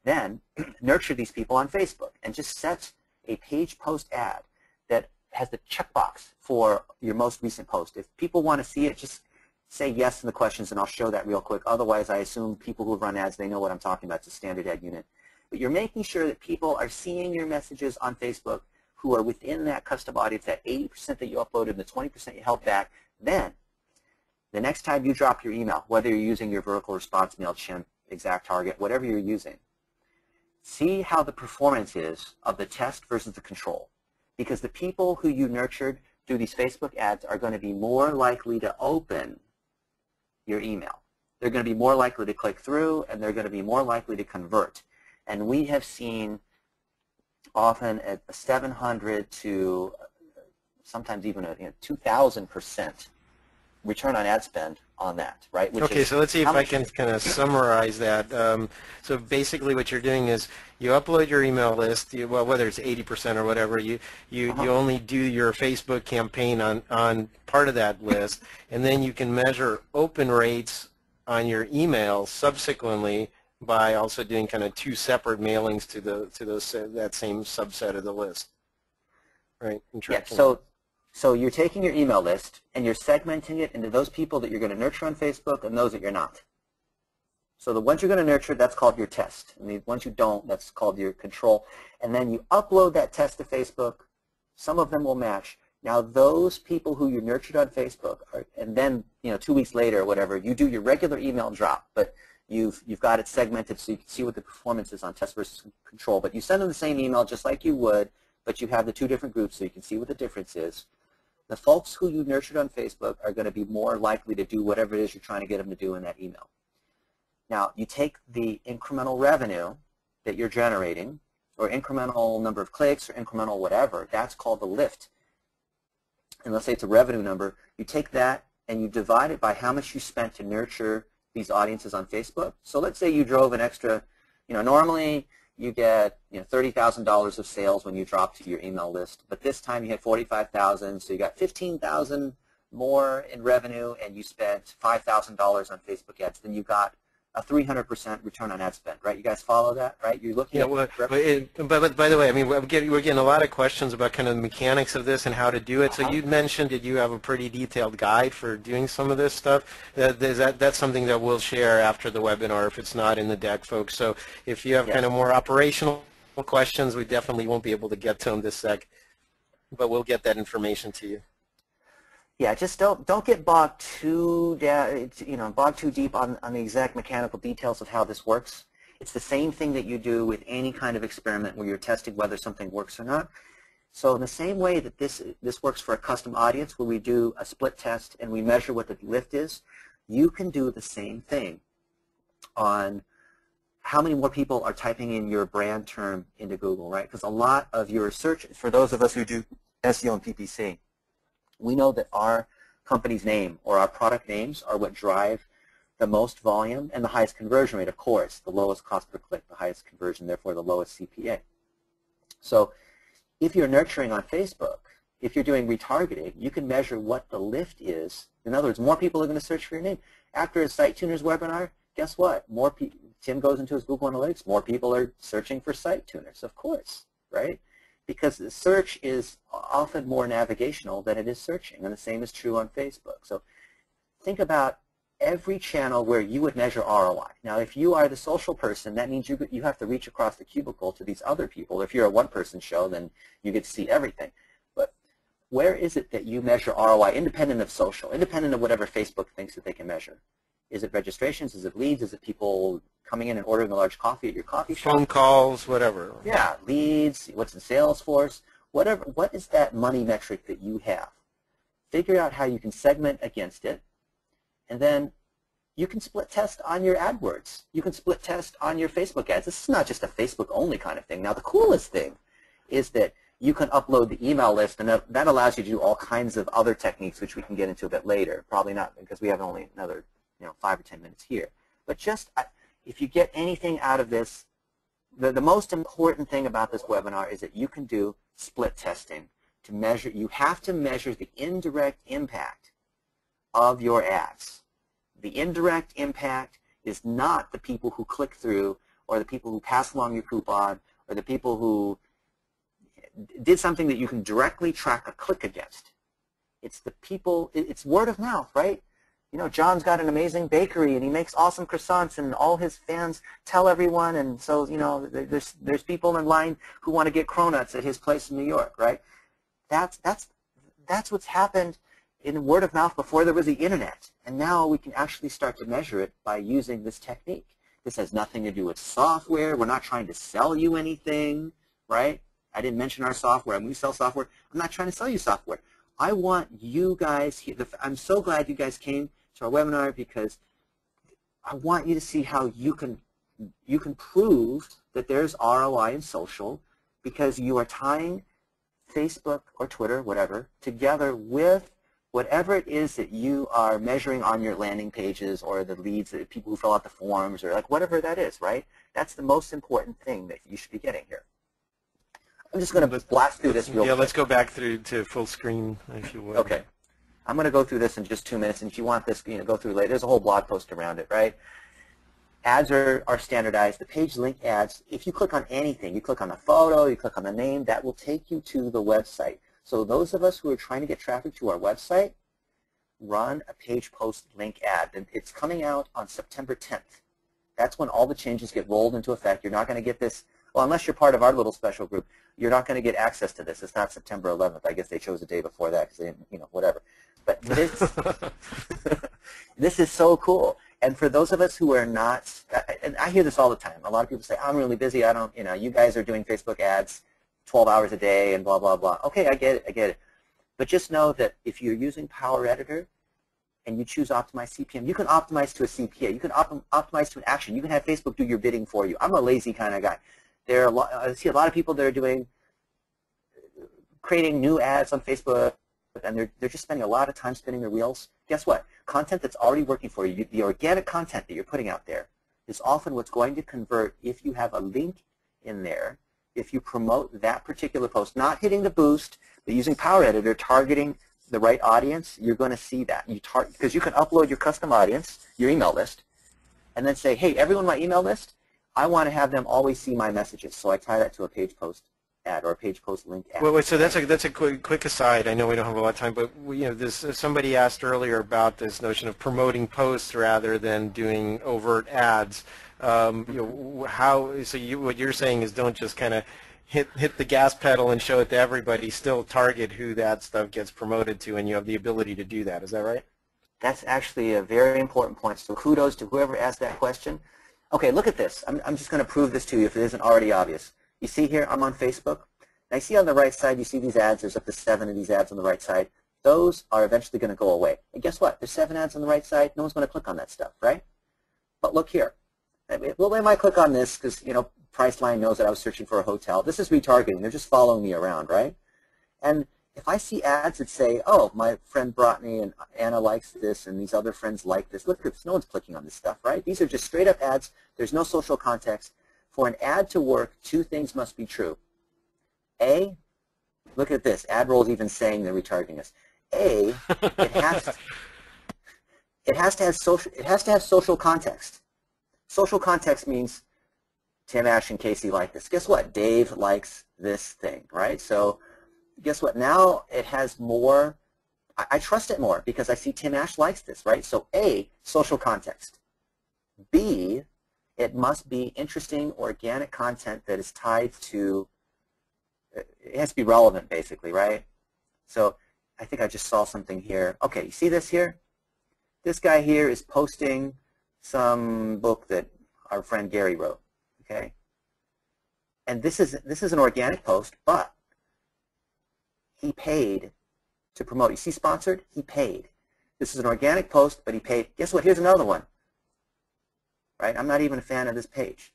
Then nurture these people on Facebook and just set a page post ad that has the checkbox for your most recent post. If people want to see it, just say yes in the questions and I'll show that real quick. Otherwise, I assume people who run ads, they know what I'm talking about. It's a standard ad unit. But you're making sure that people are seeing your messages on Facebook who are within that custom audience, that 80% that you uploaded and the 20% you held back. Then the next time you drop your email, whether you're using your vertical response, MailChimp, Exact Target, whatever you're using, see how the performance is of the test versus the control. Because the people who you nurtured through these Facebook ads are going to be more likely to open your email. They're going to be more likely to click through, and they're going to be more likely to convert. And we have seen often at 700 to sometimes even a 2,000% return on ad spend on that, right? Which Okay, is so let's see if how I much, can kind of summarize that. So basically what you're doing is you upload your email list, well, whether it's 80% or whatever, you only do your Facebook campaign on part of that list, and then you can measure open rates on your email subsequently by also doing kind of two separate mailings to that same subset of the list, right? And yeah, tracking that. so you're taking your email list and you're segmenting it into those people that you're going to nurture on Facebook and those that you're not. So the ones you're going to nurture, that's called your test. And the ones you don't, that's called your control. And then you upload that test to Facebook. Some of them will match. Now those people who you nurtured on Facebook, and then 2 weeks later or whatever, you do your regular email drop, but you've got it segmented so you can see what the performance is on test versus control. But you send them the same email just like you would, but you have the two different groups so you can see what the difference is. The folks who you nurtured on Facebook are going to be more likely to do whatever it is you're trying to get them to do in that email. Now, you take the incremental revenue that you're generating, or incremental number of clicks, or incremental whatever, that's called the lift. And let's say it's a revenue number. You take that and you divide it by how much you spent to nurture these audiences on Facebook. So let's say you drove an extra, normally you get $30,000 of sales when you drop to your email list, but this time you had 45,000, so you got 15,000 more in revenue, and you spent $5,000 on Facebook ads. Then you got a 300% return on ad spend, right? You guys follow that, right? You're looking at but by the way, I mean, we're getting a lot of questions about kind of the mechanics of this and how to do it. So you mentioned that you have a pretty detailed guide for doing some of this stuff. That's something that we'll share after the webinar if it's not in the deck, folks. So if you have kind of more operational questions, we definitely won't be able to get to them this sec, but we'll get that information to you. Yeah, just don't get bogged too deep on the exact mechanical details of how this works. It's the same thing that you do with any kind of experiment where you're testing whether something works or not. So in the same way that this works for a custom audience where we do a split test and we measure what the lift is, you can do the same thing on how many more people are typing in your brand term into Google, right? Because a lot of your search, for those of us who do SEO and PPC, we know that our company's name or our product names are what drive the most volume and the highest conversion rate, of course. The lowest cost per click, the highest conversion, therefore the lowest CPA. So if you're nurturing on Facebook, if you're doing retargeting, you can measure what the lift is. In other words, more people are going to search for your name. After a Site Tuners webinar, guess what? Tim goes into his Google Analytics, more people are searching for Site Tuners, of course, right? Because the search is often more navigational than it is searching, and the same is true on Facebook. So think about every channel where you would measure ROI. Now, if you are the social person, that means you have to reach across the cubicle to these other people. If you're a one-person show, then you get to see everything. But where is it that you measure ROI independent of social, independent of whatever Facebook thinks that they can measure? Is it registrations? Is it leads? Is it people coming in and ordering a large coffee at your coffee shop? Phone calls, whatever. Yeah, leads, what's in Salesforce, whatever. What is that money metric that you have? Figure out how you can segment against it, and then you can split test on your AdWords. You can split test on your Facebook ads. This is not just a Facebook-only kind of thing. Now, the coolest thing is that you can upload the email list, and that allows you to do all kinds of other techniques, which we can get into a bit later. Probably not, because we have only another 5 or 10 minutes here. But just if you get anything out of this, the most important thing about this webinar is that you can do split testing to measure. You have to measure the indirect impact of your ads. The indirect impact is not the people who click through, or the people who pass along your coupon, or the people who did something that you can directly track a click against. It's the people, it's word of mouth, right? John's got an amazing bakery and he makes awesome croissants, and all his fans tell everyone, and so, there's people in line who want to get cronuts at his place in New York, right? That's what's happened in word of mouth before there was the internet, and now we can actually start to measure it by using this technique. This has nothing to do with software. We're not trying to sell you anything, right? I didn't mention our software. When we sell software, I'm not trying to sell you software. I want you guys, I'm so glad you guys came to our webinar, because I want you to see how you can prove that there's ROI in social, because you are tying Facebook or Twitter, whatever, together with whatever it is that you are measuring on your landing pages or the leads, the people who fill out the forms, or like whatever that is, right? That's the most important thing that you should be getting here. I'm just going to blast through this real quick. Yeah, let's go back through to full screen, if you would. Okay. I'm going to go through this in just 2 minutes, and if you want this, go through later. There's a whole blog post around it, right? Ads are standardized. The page link ads, if you click on anything, you click on a photo, you click on the name, that will take you to the website. So those of us who are trying to get traffic to our website, run a page post link ad. And it's coming out on September 10th. That's when all the changes get rolled into effect. You're not going to get this, well, unless you're part of our little special group, you're not going to get access to this. It's not September 11th. I guess they chose the day before that because they didn't, whatever. But this, this is so cool. And for those of us who are not, and I hear this all the time. A lot of people say, I'm really busy. I don't, you guys are doing Facebook ads 12 hours a day and blah, blah, blah. Okay, I get it. But just know that if you're using Power Editor and you choose Optimize CPM, you can optimize to a CPA. You can optimize to an action. You can have Facebook do your bidding for you. I'm a lazy kind of guy. There are I see a lot of people that are creating new ads on Facebook, and they're just spending a lot of time spinning their wheels. Guess what? Content that's already working for you, the organic content that you're putting out there, is often what's going to convert if you have a link in there, if you promote that particular post, not hitting the boost, but using Power Editor, targeting the right audience, you're going to see that. Because you can upload your custom audience, your email list, and then say, hey, everyone on my email list, I want to have them always see my messages. So I tie that to a page post ad or a page post link ad. Well, wait, so that's a quick aside. I know we don't have a lot of time, but somebody asked earlier about this notion of promoting posts rather than doing overt ads. What you're saying is don't just kind of hit the gas pedal and show it to everybody. Still target who that stuff gets promoted to, and you have the ability to do that. Is that right? That's actually a very important point. So kudos to whoever asked that question. Okay, look at this. I'm just going to prove this to you if it isn't already obvious. You see here, I'm on Facebook. And I see on the right side, you see these ads. There's up to 7 of these ads on the right side. Those are eventually going to go away. And guess what? There's 7 ads on the right side. No one's going to click on that stuff, right? But look here. Well, they might click on this because, Priceline knows that I was searching for a hotel. This is retargeting. They're just following me around, right? And if I see ads that say, oh, my friend brought me and Anna likes this and these other friends like this, look at this. No one's clicking on this stuff, right? These are just straight up ads. There's no social context. For an ad to work, 2 things must be true. A, look at this. AdRoll's even saying they're retargeting us. A, it has to have social context. Social context means Tim, Ash, and Casey like this. Guess what? Dave likes this thing, right? So guess what? Now it has more. I trust it more because I see Tim Ash likes this, right? So A, social context. B, it must be interesting, organic content that is tied to, it has to be relevant, basically, right? So I think I just saw something here. Okay, you see this here? This guy here is posting some book that our friend Gary wrote, okay? And this is an organic post, but he paid to promote. You see sponsored? He paid. This is an organic post, but he paid. Guess what? Here's another one. Right? I'm not even a fan of this page.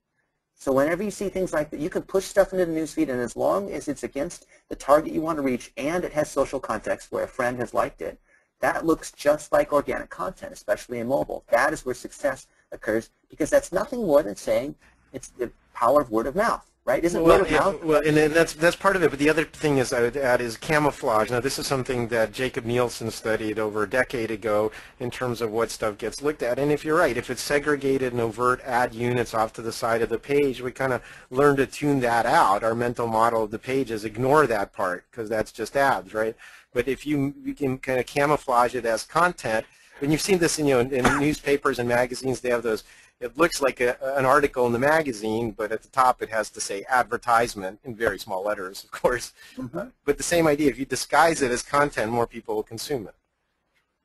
So whenever you see things like that, you can push stuff into the newsfeed, and as long as it's against the target you want to reach and it has social context where a friend has liked it, that looks just like organic content, especially in mobile. That is where success occurs because that's nothing more than saying it's the power of word of mouth. Right? Isn't word of mouth? Well, and that's part of it. But the other thing I would add is camouflage. Now, this is something that Jacob Nielsen studied over a decade ago in terms of what stuff gets looked at. And if you're right, if it's segregated and overt ad units off to the side of the page, we kind of learn to tune that out. Our mental model of the page is ignore that part because that's just ads, right? But if you can kind of camouflage it as content, and you've seen this in newspapers and magazines, they have those. It looks like an article in the magazine, but at the top it has to say advertisement in very small letters, of course. Mm-hmm. But the same idea, if you disguise it as content, more people will consume it.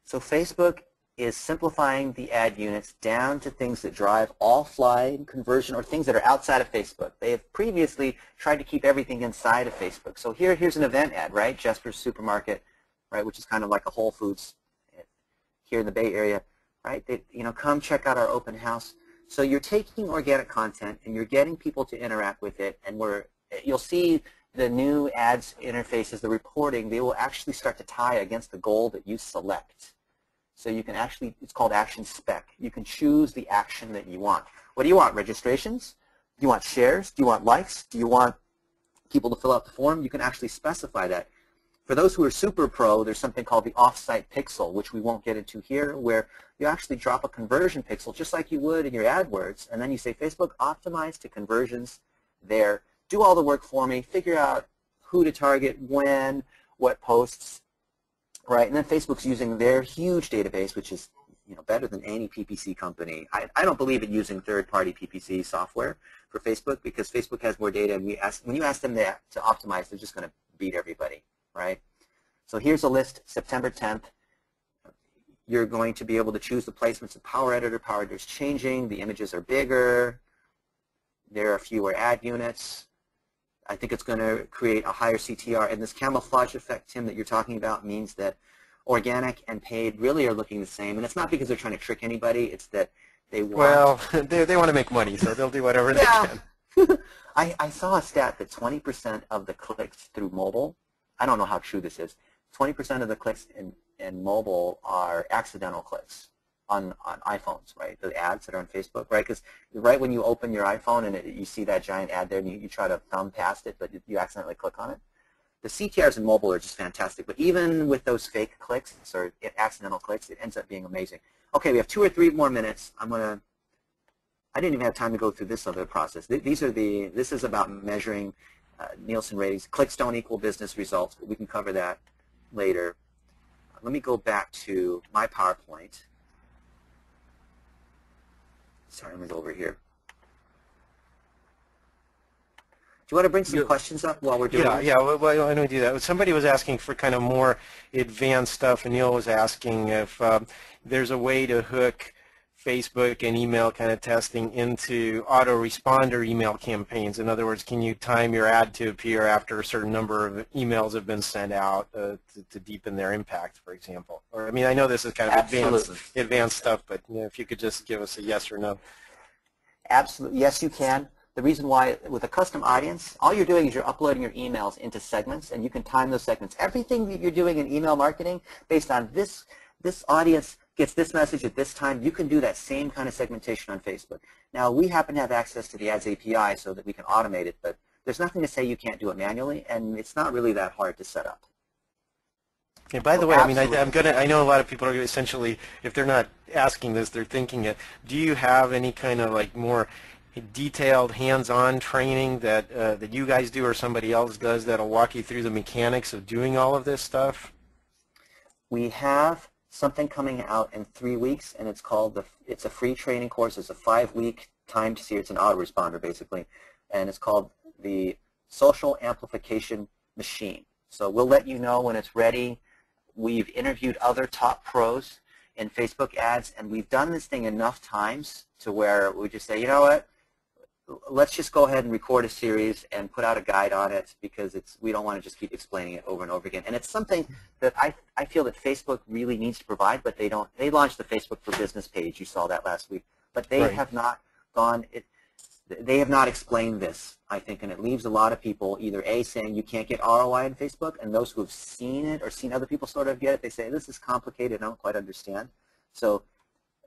So Facebook is simplifying the ad units down to things that drive offline conversion or things that are outside of Facebook. They have previously tried to keep everything inside of Facebook. So here's an event ad, right? Jesper's Supermarket, right, which is kind of like a Whole Foods here in the Bay Area, right? They, come check out our open house. So you're taking organic content and you're getting people to interact with it, and you'll see the new ads interfaces, the reporting, they will actually start to tie against the goal that you select. So you can actually, it's called action spec. You can choose the action that you want. What do you want? Registrations? Do you want shares? Do you want likes? Do you want people to fill out the form? You can actually specify that. For those who are super pro, there's something called the offsite pixel, which we won't get into here, where you actually drop a conversion pixel just like you would in your AdWords, and then you say, Facebook, optimize to conversions there. Do all the work for me. Figure out who to target, when, what posts, right? And then Facebook's using their huge database, which is better than any PPC company. I don't believe in using third-party PPC software for Facebook because Facebook has more data, and when you ask them to optimize, they're just going to beat everybody, right? So here's a list, September 10th. You're going to be able to choose the placements of Power Editor. Power Editor's changing. The images are bigger. There are fewer ad units. I think it's going to create a higher CTR. And this camouflage effect, Tim, that you're talking about means that organic and paid really are looking the same. And it's not because they're trying to trick anybody. It's that they want... Well, they want to make money, so they'll do whatever they can. I saw a stat that 20% of the clicks through mobile, I don't know how true this is, 20% of the clicks in mobile are accidental clicks on iPhones, right? The ads that are on Facebook, right? Because right when you open your iPhone and you see that giant ad there and you try to thumb past it, but you accidentally click on it. The CTRs in mobile are just fantastic, but even with those fake clicks or accidental clicks, it ends up being amazing. Okay, we have 2 or 3 more minutes. I didn't even have time to go through this other process. This is about measuring Nielsen ratings. Clicks don't equal business results, but we can cover that later. Let me go back to my PowerPoint. Sorry, let me go over here. Do you want to bring some questions up while we're doing this? Yeah, well, why don't we do that? Somebody was asking for kind of more advanced stuff, and Neil was asking if there's a way to hook Facebook and email kind of testing into autoresponder email campaigns. In other words, can you time your ad to appear after a certain number of emails have been sent out to deepen their impact, for example? Or I mean, I know this is kind of advanced stuff, but if you could just give us a yes or no. Absolutely. Yes, you can. The reason why, with a custom audience, all you're doing is you're uploading your emails into segments, and you can time those segments. Everything that you're doing in email marketing based on this audience gets this message at this time, you can do that same kind of segmentation on Facebook. Now, we happen to have access to the Ads API so that we can automate it, but there's nothing to say you can't do it manually, and it's not really that hard to set up. Okay, by the way, I mean, I know a lot of people are essentially, if they're not asking this, they're thinking it. Do you have any kind of like more detailed hands-on training that you guys do or somebody else does that'll walk you through the mechanics of doing all of this stuff? We have something coming out in 3 weeks, and it's a free training course. It's a 5-week timed series. It's an autoresponder basically, and it's called the Social Amplification Machine. So we'll let you know when it's ready. We've interviewed other top pros in Facebook ads, and we've done this thing enough times to where we just say, you know what, let's just go ahead and record a series and put out a guide on it, because we don't want to just keep explaining it over and over again. And it's something that I feel that Facebook really needs to provide, but they don't. They launched the Facebook for Business page. You saw that last week, but they have not gone. They have not explained this, I think, and it leaves a lot of people either A, saying you can't get ROI in Facebook, and those who have seen it or seen other people sort of get it, they say this is complicated, I don't quite understand. So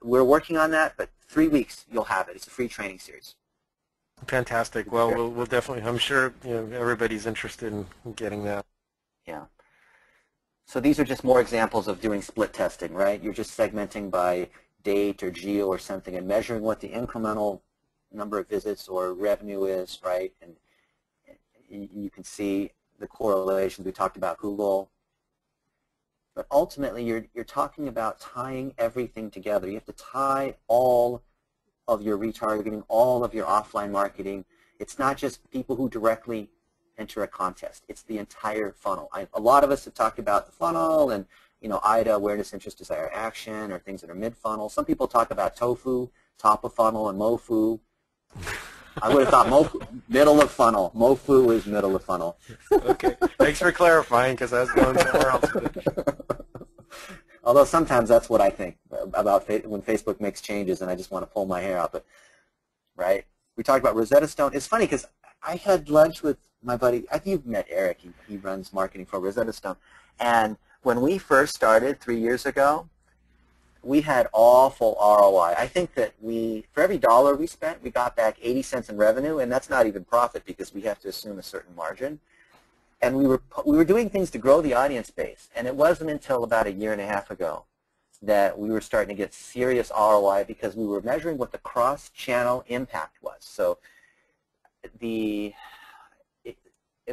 we're working on that, but 3 weeks you'll have it. It's a free training series. Fantastic. Well, we'll definitely, I'm sure everybody's interested in getting that. Yeah. So these are just more examples of doing split testing, right? You're just segmenting by date or geo or something and measuring what the incremental number of visits or revenue is, right? And you can see the correlations. We talked about Google. But ultimately, you're talking about tying everything together. You have to tie all of your retargeting, all of your offline marketing. It's not just people who directly enter a contest. It's the entire funnel. A lot of us have talked about the funnel and, IDA, awareness, interest, desire, action, or things that are mid-funnel. Some people talk about TOFU, top of funnel, and MOFU. I would have thought MOFU, middle of funnel. MOFU is middle of funnel. Okay. Thanks for clarifying, because I was going somewhere else with it. Although sometimes that's what I think about when Facebook makes changes and I just want to pull my hair out. But, right? We talked about Rosetta Stone. It's funny because I had lunch with my buddy. I think you've met Eric. He runs marketing for Rosetta Stone. And when we first started 3 years ago, we had awful ROI. I think that for every dollar we spent, we got back 80 cents in revenue, and that's not even profit because we have to assume a certain margin. And we were doing things to grow the audience base, and it wasn't until about a year and a half ago that we were starting to get serious ROI because we were measuring what the cross-channel impact was. So it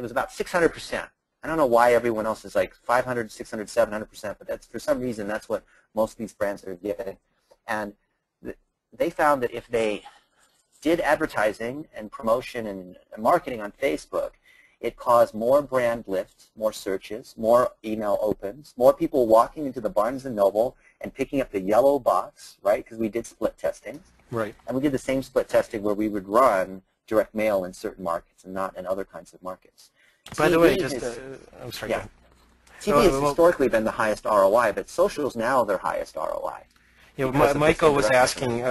was about 600%. I don't know why everyone else is like 500, 600, 700%, but that's, for some reason, that's what most of these brands are getting. And they found that if they did advertising and promotion and marketing on Facebook, it caused more brand lift, more searches, more email opens, more people walking into the Barnes & Noble and picking up the yellow box, right, because we did split testing. Right. And we did the same split testing where we would run direct mail in certain markets and not in other kinds of markets. By the way, just, I'm sorry. Yeah. TV has historically been the highest ROI, but social is now their highest ROI. You know, Michael was asking,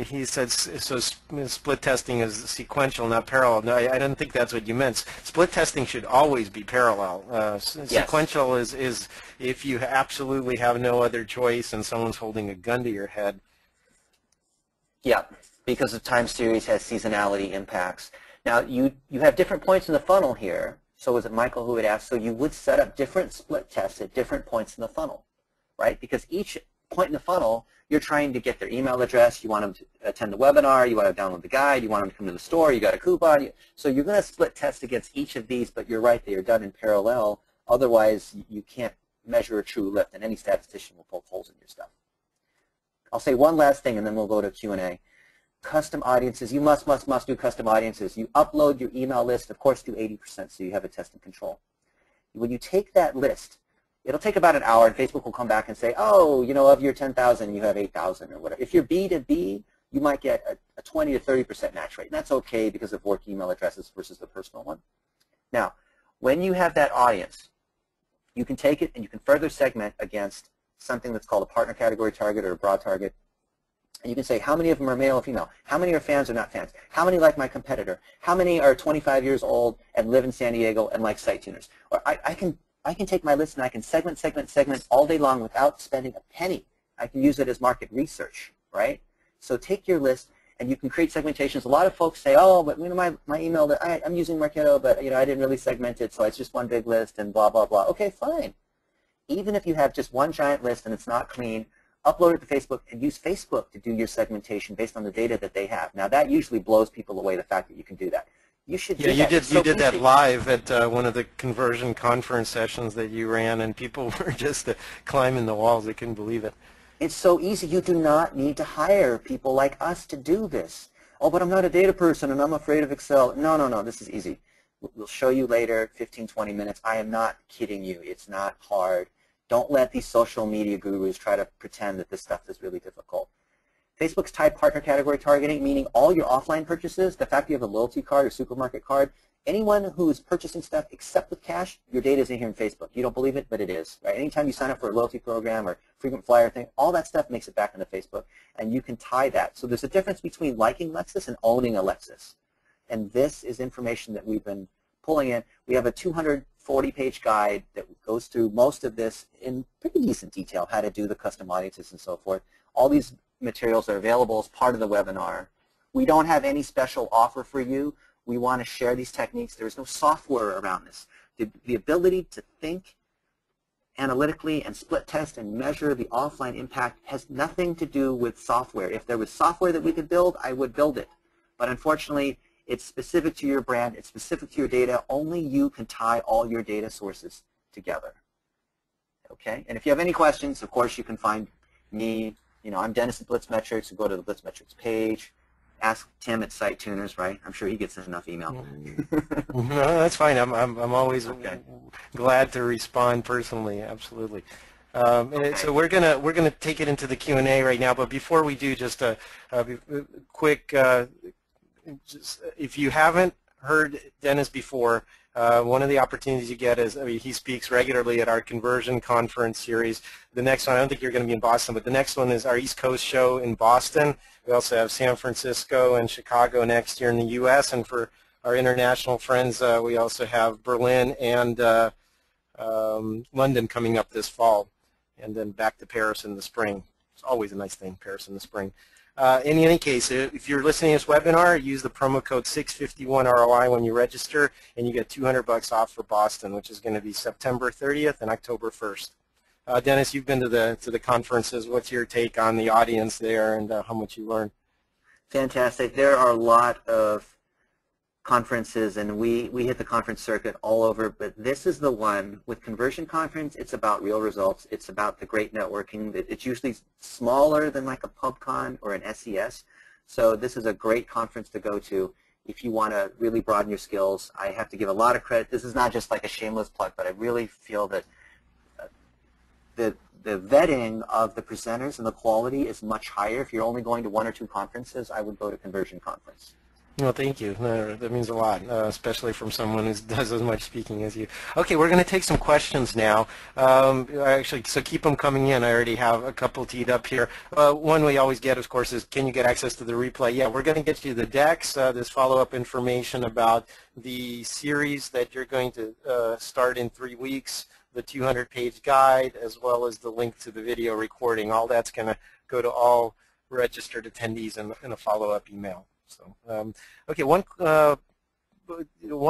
he said, so split testing is sequential, not parallel. No, I don't think that's what you meant. Split testing should always be parallel. Yes. Sequential is if you absolutely have no other choice and someone's holding a gun to your head. Yeah, because the time series has seasonality impacts. Now, you have different points in the funnel here. So was it Michael who had asked, so you would set up different split tests at different points in the funnel, right? Because each point in the funnel, you're trying to get their email address, you want them to attend the webinar, you want to download the guide, you want them to come to the store, you got a coupon. So you're going to split test against each of these, but you're right, they are done in parallel. Otherwise, you can't measure a true lift, and any statistician will poke holes in your stuff. I'll say one last thing, and then we'll go to Q&A. Custom audiences, you must do custom audiences. You upload your email list, of course, do 80% so you have a test and control. When you take that list, it'll take about an hour, and Facebook will come back and say, oh, you know, of your 10,000, you have 8,000 or whatever. If you're B2B, you might get a 20 to 30% match rate. And that's okay because of work email addresses versus the personal one. Now, when you have that audience, you can take it and you can further segment against something that's called a partner category target or a broad target. And you can say how many of them are male or female, how many are fans or not fans, how many like my competitor, how many are 25 years old and live in San Diego and like site tuners. Or I can take my list and I can segment all day long without spending a penny. I can use it as market research, right? So take your list and you can create segmentations. A lot of folks say, oh, but you know, my email, I'm using Marketo, but you know, I didn't really segment it, so it's just one big list and blah, blah, blah. Okay, fine. Even if you have just one giant list and it's not clean, upload it to Facebook and use Facebook to do your segmentation based on the data that they have. Now, that usually blows people away, the fact that you can do that. You should do that. You did that live at one of the conversion conference sessions that you ran, and people were just climbing the walls. They couldn't believe it. It's so easy. You do not need to hire people like us to do this. Oh, but I'm not a data person and I'm afraid of Excel. No, no, no. This is easy. We'll show you later, 15, 20 minutes. I am not kidding you. It's not hard. Don't let these social media gurus try to pretend that this stuff is really difficult. Facebook's tied partner category targeting, meaning all your offline purchases, the fact you have a loyalty card or supermarket card, anyone who is purchasing stuff except with cash, your data is in here in Facebook. You don't believe it, but it is. Right? Anytime you sign up for a loyalty program or frequent flyer thing, all that stuff makes it back into Facebook, and you can tie that. So there's a difference between liking Lexus and owning a Lexus. And this is information that we've been pulling in. We have a 240-page guide that goes through most of this in pretty decent detail, how to do the custom audiences and so forth. All these materials are available as part of the webinar. We don't have any special offer for you. We want to share these techniques. There's no software around this. The ability to think analytically and split test and measure the offline impact has nothing to do with software. If there was software that we could build, I would build it. But unfortunately, it's specific to your brand. It's specific to your data. Only you can tie all your data sources together. Okay? And if you have any questions, of course, you can find me. You know, I'm Dennis at Blitzmetrics. So go to the Blitzmetrics page. Ask Tim at Site Tuners, right? I'm sure he gets enough email. No, that's fine. I'm always glad to respond personally. Absolutely. Okay. So we're gonna take it into the Q&A right now. But before we do, just a quick. Just, if you haven't heard Dennis before, one of the opportunities you get is, I mean, he speaks regularly at our conversion conference series. The next one, I don't think you're going to be in Boston, but the next one is our East Coast show in Boston. We also have San Francisco and Chicago next year in the U.S. And for our international friends, we also have Berlin and London coming up this fall, and then back to Paris in the spring. It's always a nice thing, Paris in the spring. In any case, if you're listening to this webinar, use the promo code 651 ROI when you register, and you get $200 off for Boston, which is going to be September 30th and October 1st. Dennis, you've been to the conferences. What's your take on the audience there and how much you learned? Fantastic. There are a lot of conferences, and we hit the conference circuit all over, but this is the one with Conversion Conference. It's about real results. It's about the great networking. It's usually smaller than like a PubCon or an SES, so this is a great conference to go to if you want to really broaden your skills. I have to give a lot of credit. This is not just like a shameless plug, but I really feel that the vetting of the presenters and the quality is much higher. If you're only going to 1 or 2 conferences, I would go to Conversion Conference. Well, thank you. That means a lot, especially from someone who does as much speaking as you. Okay, we're going to take some questions now. Actually, so keep them coming in. I already have a couple teed up here. One we always get, of course, is can you get access to the replay? Yeah, we're going to get you the decks, this follow-up information about the series that you're going to start in 3 weeks, the 200-page guide, as well as the link to the video recording. All that's going to go to all registered attendees in a follow-up email. So, okay, one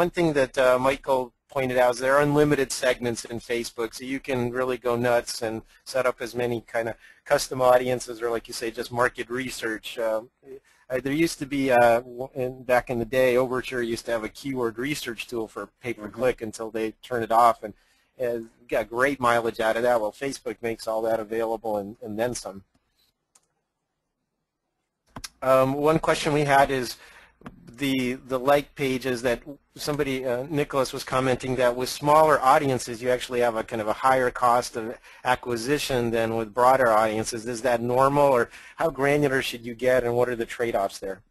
thing that Michael pointed out is there are unlimited segments in Facebook, so you can really go nuts and set up as many kind of custom audiences, or like you say, just market research. There used to be, back in the day, Overture used to have a keyword research tool for pay-per-click until they turned it off, and got great mileage out of that. Well, Facebook makes all that available and then some. One question we had is the like pages that somebody, Nicholas was commenting that with smaller audiences you actually have a kind of a higher cost of acquisition than with broader audiences. Is that normal, or how granular should you get, and what are the trade-offs there?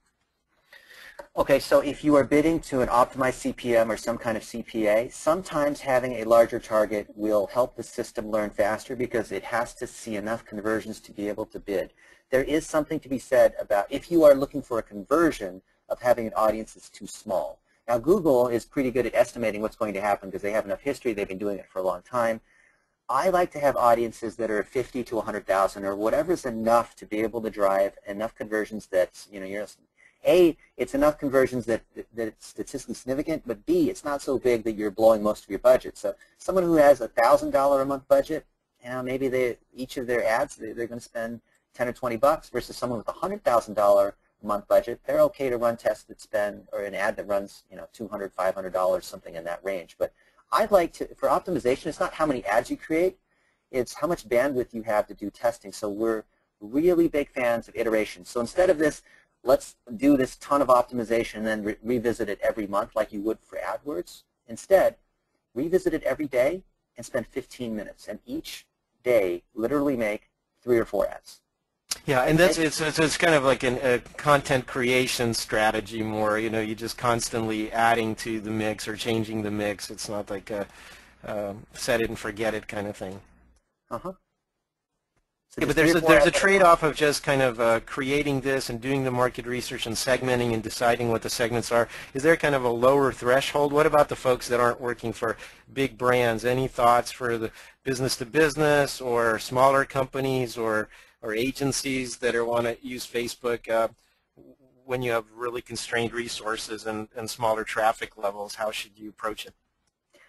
Okay, so if you are bidding to an optimized CPM or some kind of CPA, sometimes having a larger target will help the system learn faster because it has to see enough conversions to be able to bid. There is something to be said about if you are looking for a conversion of having an audience that's too small. Now, Google is pretty good at estimating what's going to happen because they have enough history. They've been doing it for a long time. I like to have audiences that are 50 to 100,000 or whatever's enough to be able to drive enough conversions that, you know, you're A, it's enough conversions that it's statistically significant, but B, it's not so big that you're blowing most of your budget. So someone who has a $1,000 a month budget, you know, maybe each of their ads, they're going to spend 10 or 20 bucks versus someone with a $100,000 a month budget. They're okay to run tests that spend, or an ad that runs, you know, $200, $500, something in that range. But I'd like to, for optimization, it's not how many ads you create, it's how much bandwidth you have to do testing. So we're really big fans of iteration. So instead of this, let's do this ton of optimization and then revisit it every month like you would for AdWords. Instead, revisit it every day and spend 15 minutes. And each day, literally make 3 or 4 ads. Yeah, and that's it's kind of like a content creation strategy more. You know, you just constantly adding to the mix or changing the mix. It's not like a set it and forget it kind of thing. Uh-huh. So yeah, but there's a trade-off of just kind of creating this and doing the market research and segmenting and deciding what the segments are. Is there kind of a lower threshold? What about the folks that aren't working for big brands? Any thoughts for the business-to-business or smaller companies or agencies that want to use Facebook when you have really constrained resources and smaller traffic levels? How should you approach it?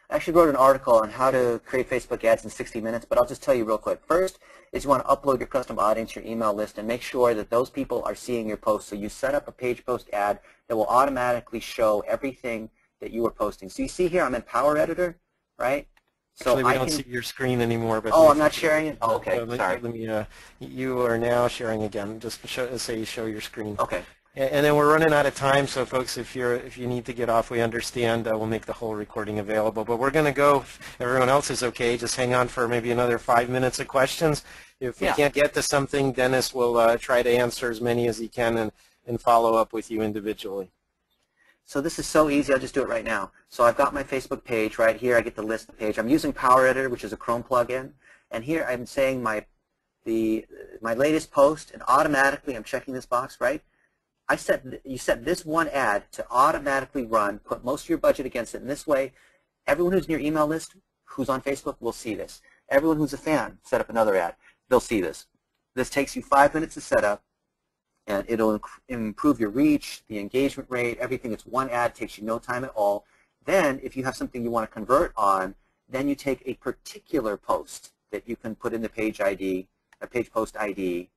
I actually wrote an article on how to create Facebook ads in 60 minutes, but I'll just tell you real quick. First is you want to upload your custom audience, your email list, and make sure that those people are seeing your posts. So you set up a page post ad that will automatically show everything that you are posting. So you see here I'm in Power Editor, right? So actually, we don't see your screen anymore. But oh, I'm not sharing it? Oh, okay, sorry. Let me, you are now sharing again. Just say you show your screen. Okay. And then we're running out of time, so folks, if you need to get off, we understand. We'll make the whole recording available. But we're going to go, if everyone else is okay, just hang on for maybe another 5 minutes of questions. If we can't get to something, Dennis will try to answer as many as he can and follow up with you individually. So this is so easy, I'll just do it right now. So I've got my Facebook page right here. I get to list the page. I'm using Power Editor, which is a Chrome plugin. And here I'm saying my latest post, and automatically I'm checking this box, right? you set this one ad to automatically run, put most of your budget against it, and this way, everyone who's in your email list, who's on Facebook, will see this. Everyone who's a fan, set up another ad. They'll see this. This takes you 5 minutes to set up, and it'll improve your reach, the engagement rate, everything. It's one ad, takes you no time at all. Then, if you have something you want to convert on, then you take a particular post that you can put in the page ID, a page post ID,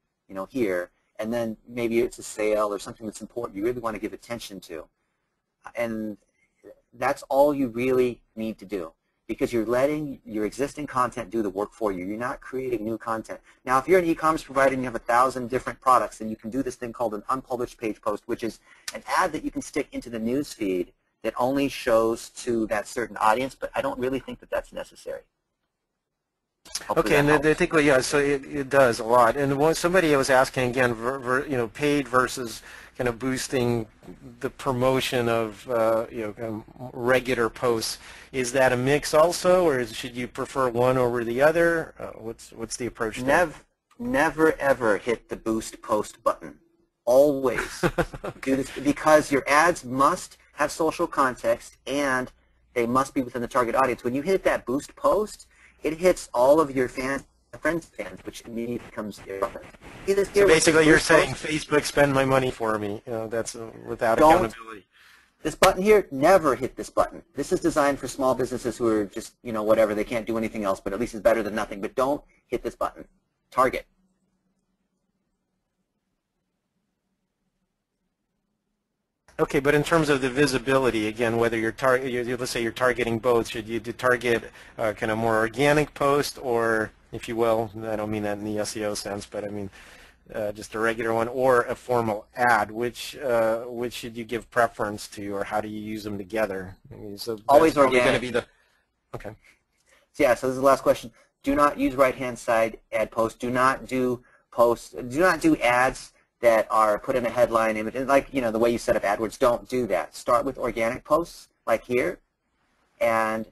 here, and then maybe it's a sale or something that's important you really want to give attention to. And that's all you really need to do, because you're letting your existing content do the work for you. You're not creating new content. Now, if you're an e-commerce provider and you have 1,000 different products, then you can do this thing called an unpublished page post, which is an ad that you can stick into the news feed that only shows to that certain audience, but I don't really think that that's necessary. Hopefully okay, and I think, yeah, so it does a lot. And somebody was asking again, paid versus kind of boosting the promotion of, regular posts. Is that a mix also, or should you prefer one over the other? What's the approach there? Never ever hit the boost post button. Always do this, because your ads must have social context and they must be within the target audience. When you hit that boost post, it hits all of your friends' fans, which immediately becomes irrelevant. So basically you're saying, Facebook, spend my money for me. That's without accountability. This button here, never hit this button. This is designed for small businesses who are just, whatever, they can't do anything else, but at least it's better than nothing. But don't hit this button. Target. Okay, but in terms of the visibility, again, whether let's say you're targeting both, should you target kind of more organic post, or, if you will, I don't mean that in the SEO sense, but I mean just a regular one, or a formal ad? Which should you give preference to, or how do you use them together? I mean, so always organic. Going to be the okay. So yeah, so this is the last question. Do not use right-hand side ad posts. Do not do posts. Do not do ads that are put in a headline image, like the way you set up AdWords. Don't do that. Start with organic posts like here and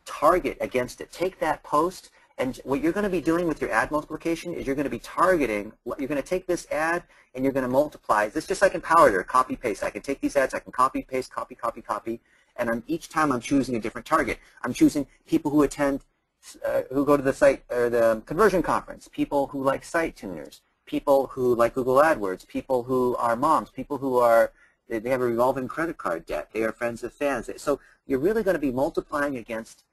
target against it. Take that post, and what you're going to be doing with your ad multiplication is you're going to be targeting. You're going to take this ad and you're going to multiply. This just like in PowerDir, copy paste. I can take these ads, I can copy paste, copy, and each time I'm choosing a different target. I'm choosing people who attend, who go to the site or the conversion conference, people who like site tuners, people who like Google AdWords, people who are moms, people who are, they have a revolving credit card debt, they are friends of fans. So you're really going to be multiplying against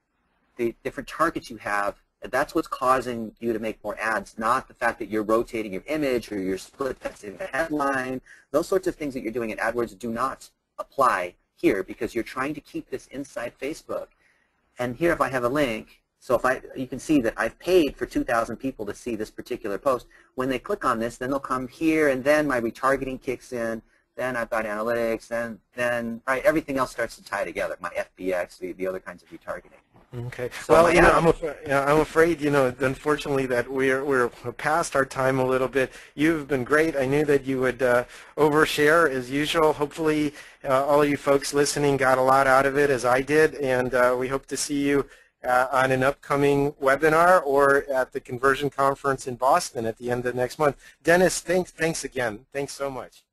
the different targets you have. That's what's causing you to make more ads, not the fact that you're rotating your image or you're split testing the headline. Those sorts of things that you're doing in AdWords do not apply here, because you're trying to keep this inside Facebook. And here, if I have a link, so you can see that I've paid for 2,000 people to see this particular post. When they click on this, then they'll come here, and then my retargeting kicks in. Then I've got analytics, then right, everything else starts to tie together. My FBX, the other kinds of retargeting. Okay. So well, I'm afraid, unfortunately, that we're past our time a little bit. You've been great. I knew that you would overshare as usual. Hopefully, all of you folks listening got a lot out of it, as I did, and we hope to see you on an upcoming webinar or at the conversion conference in Boston at the end of next month. Dennis, thanks again. Thanks so much.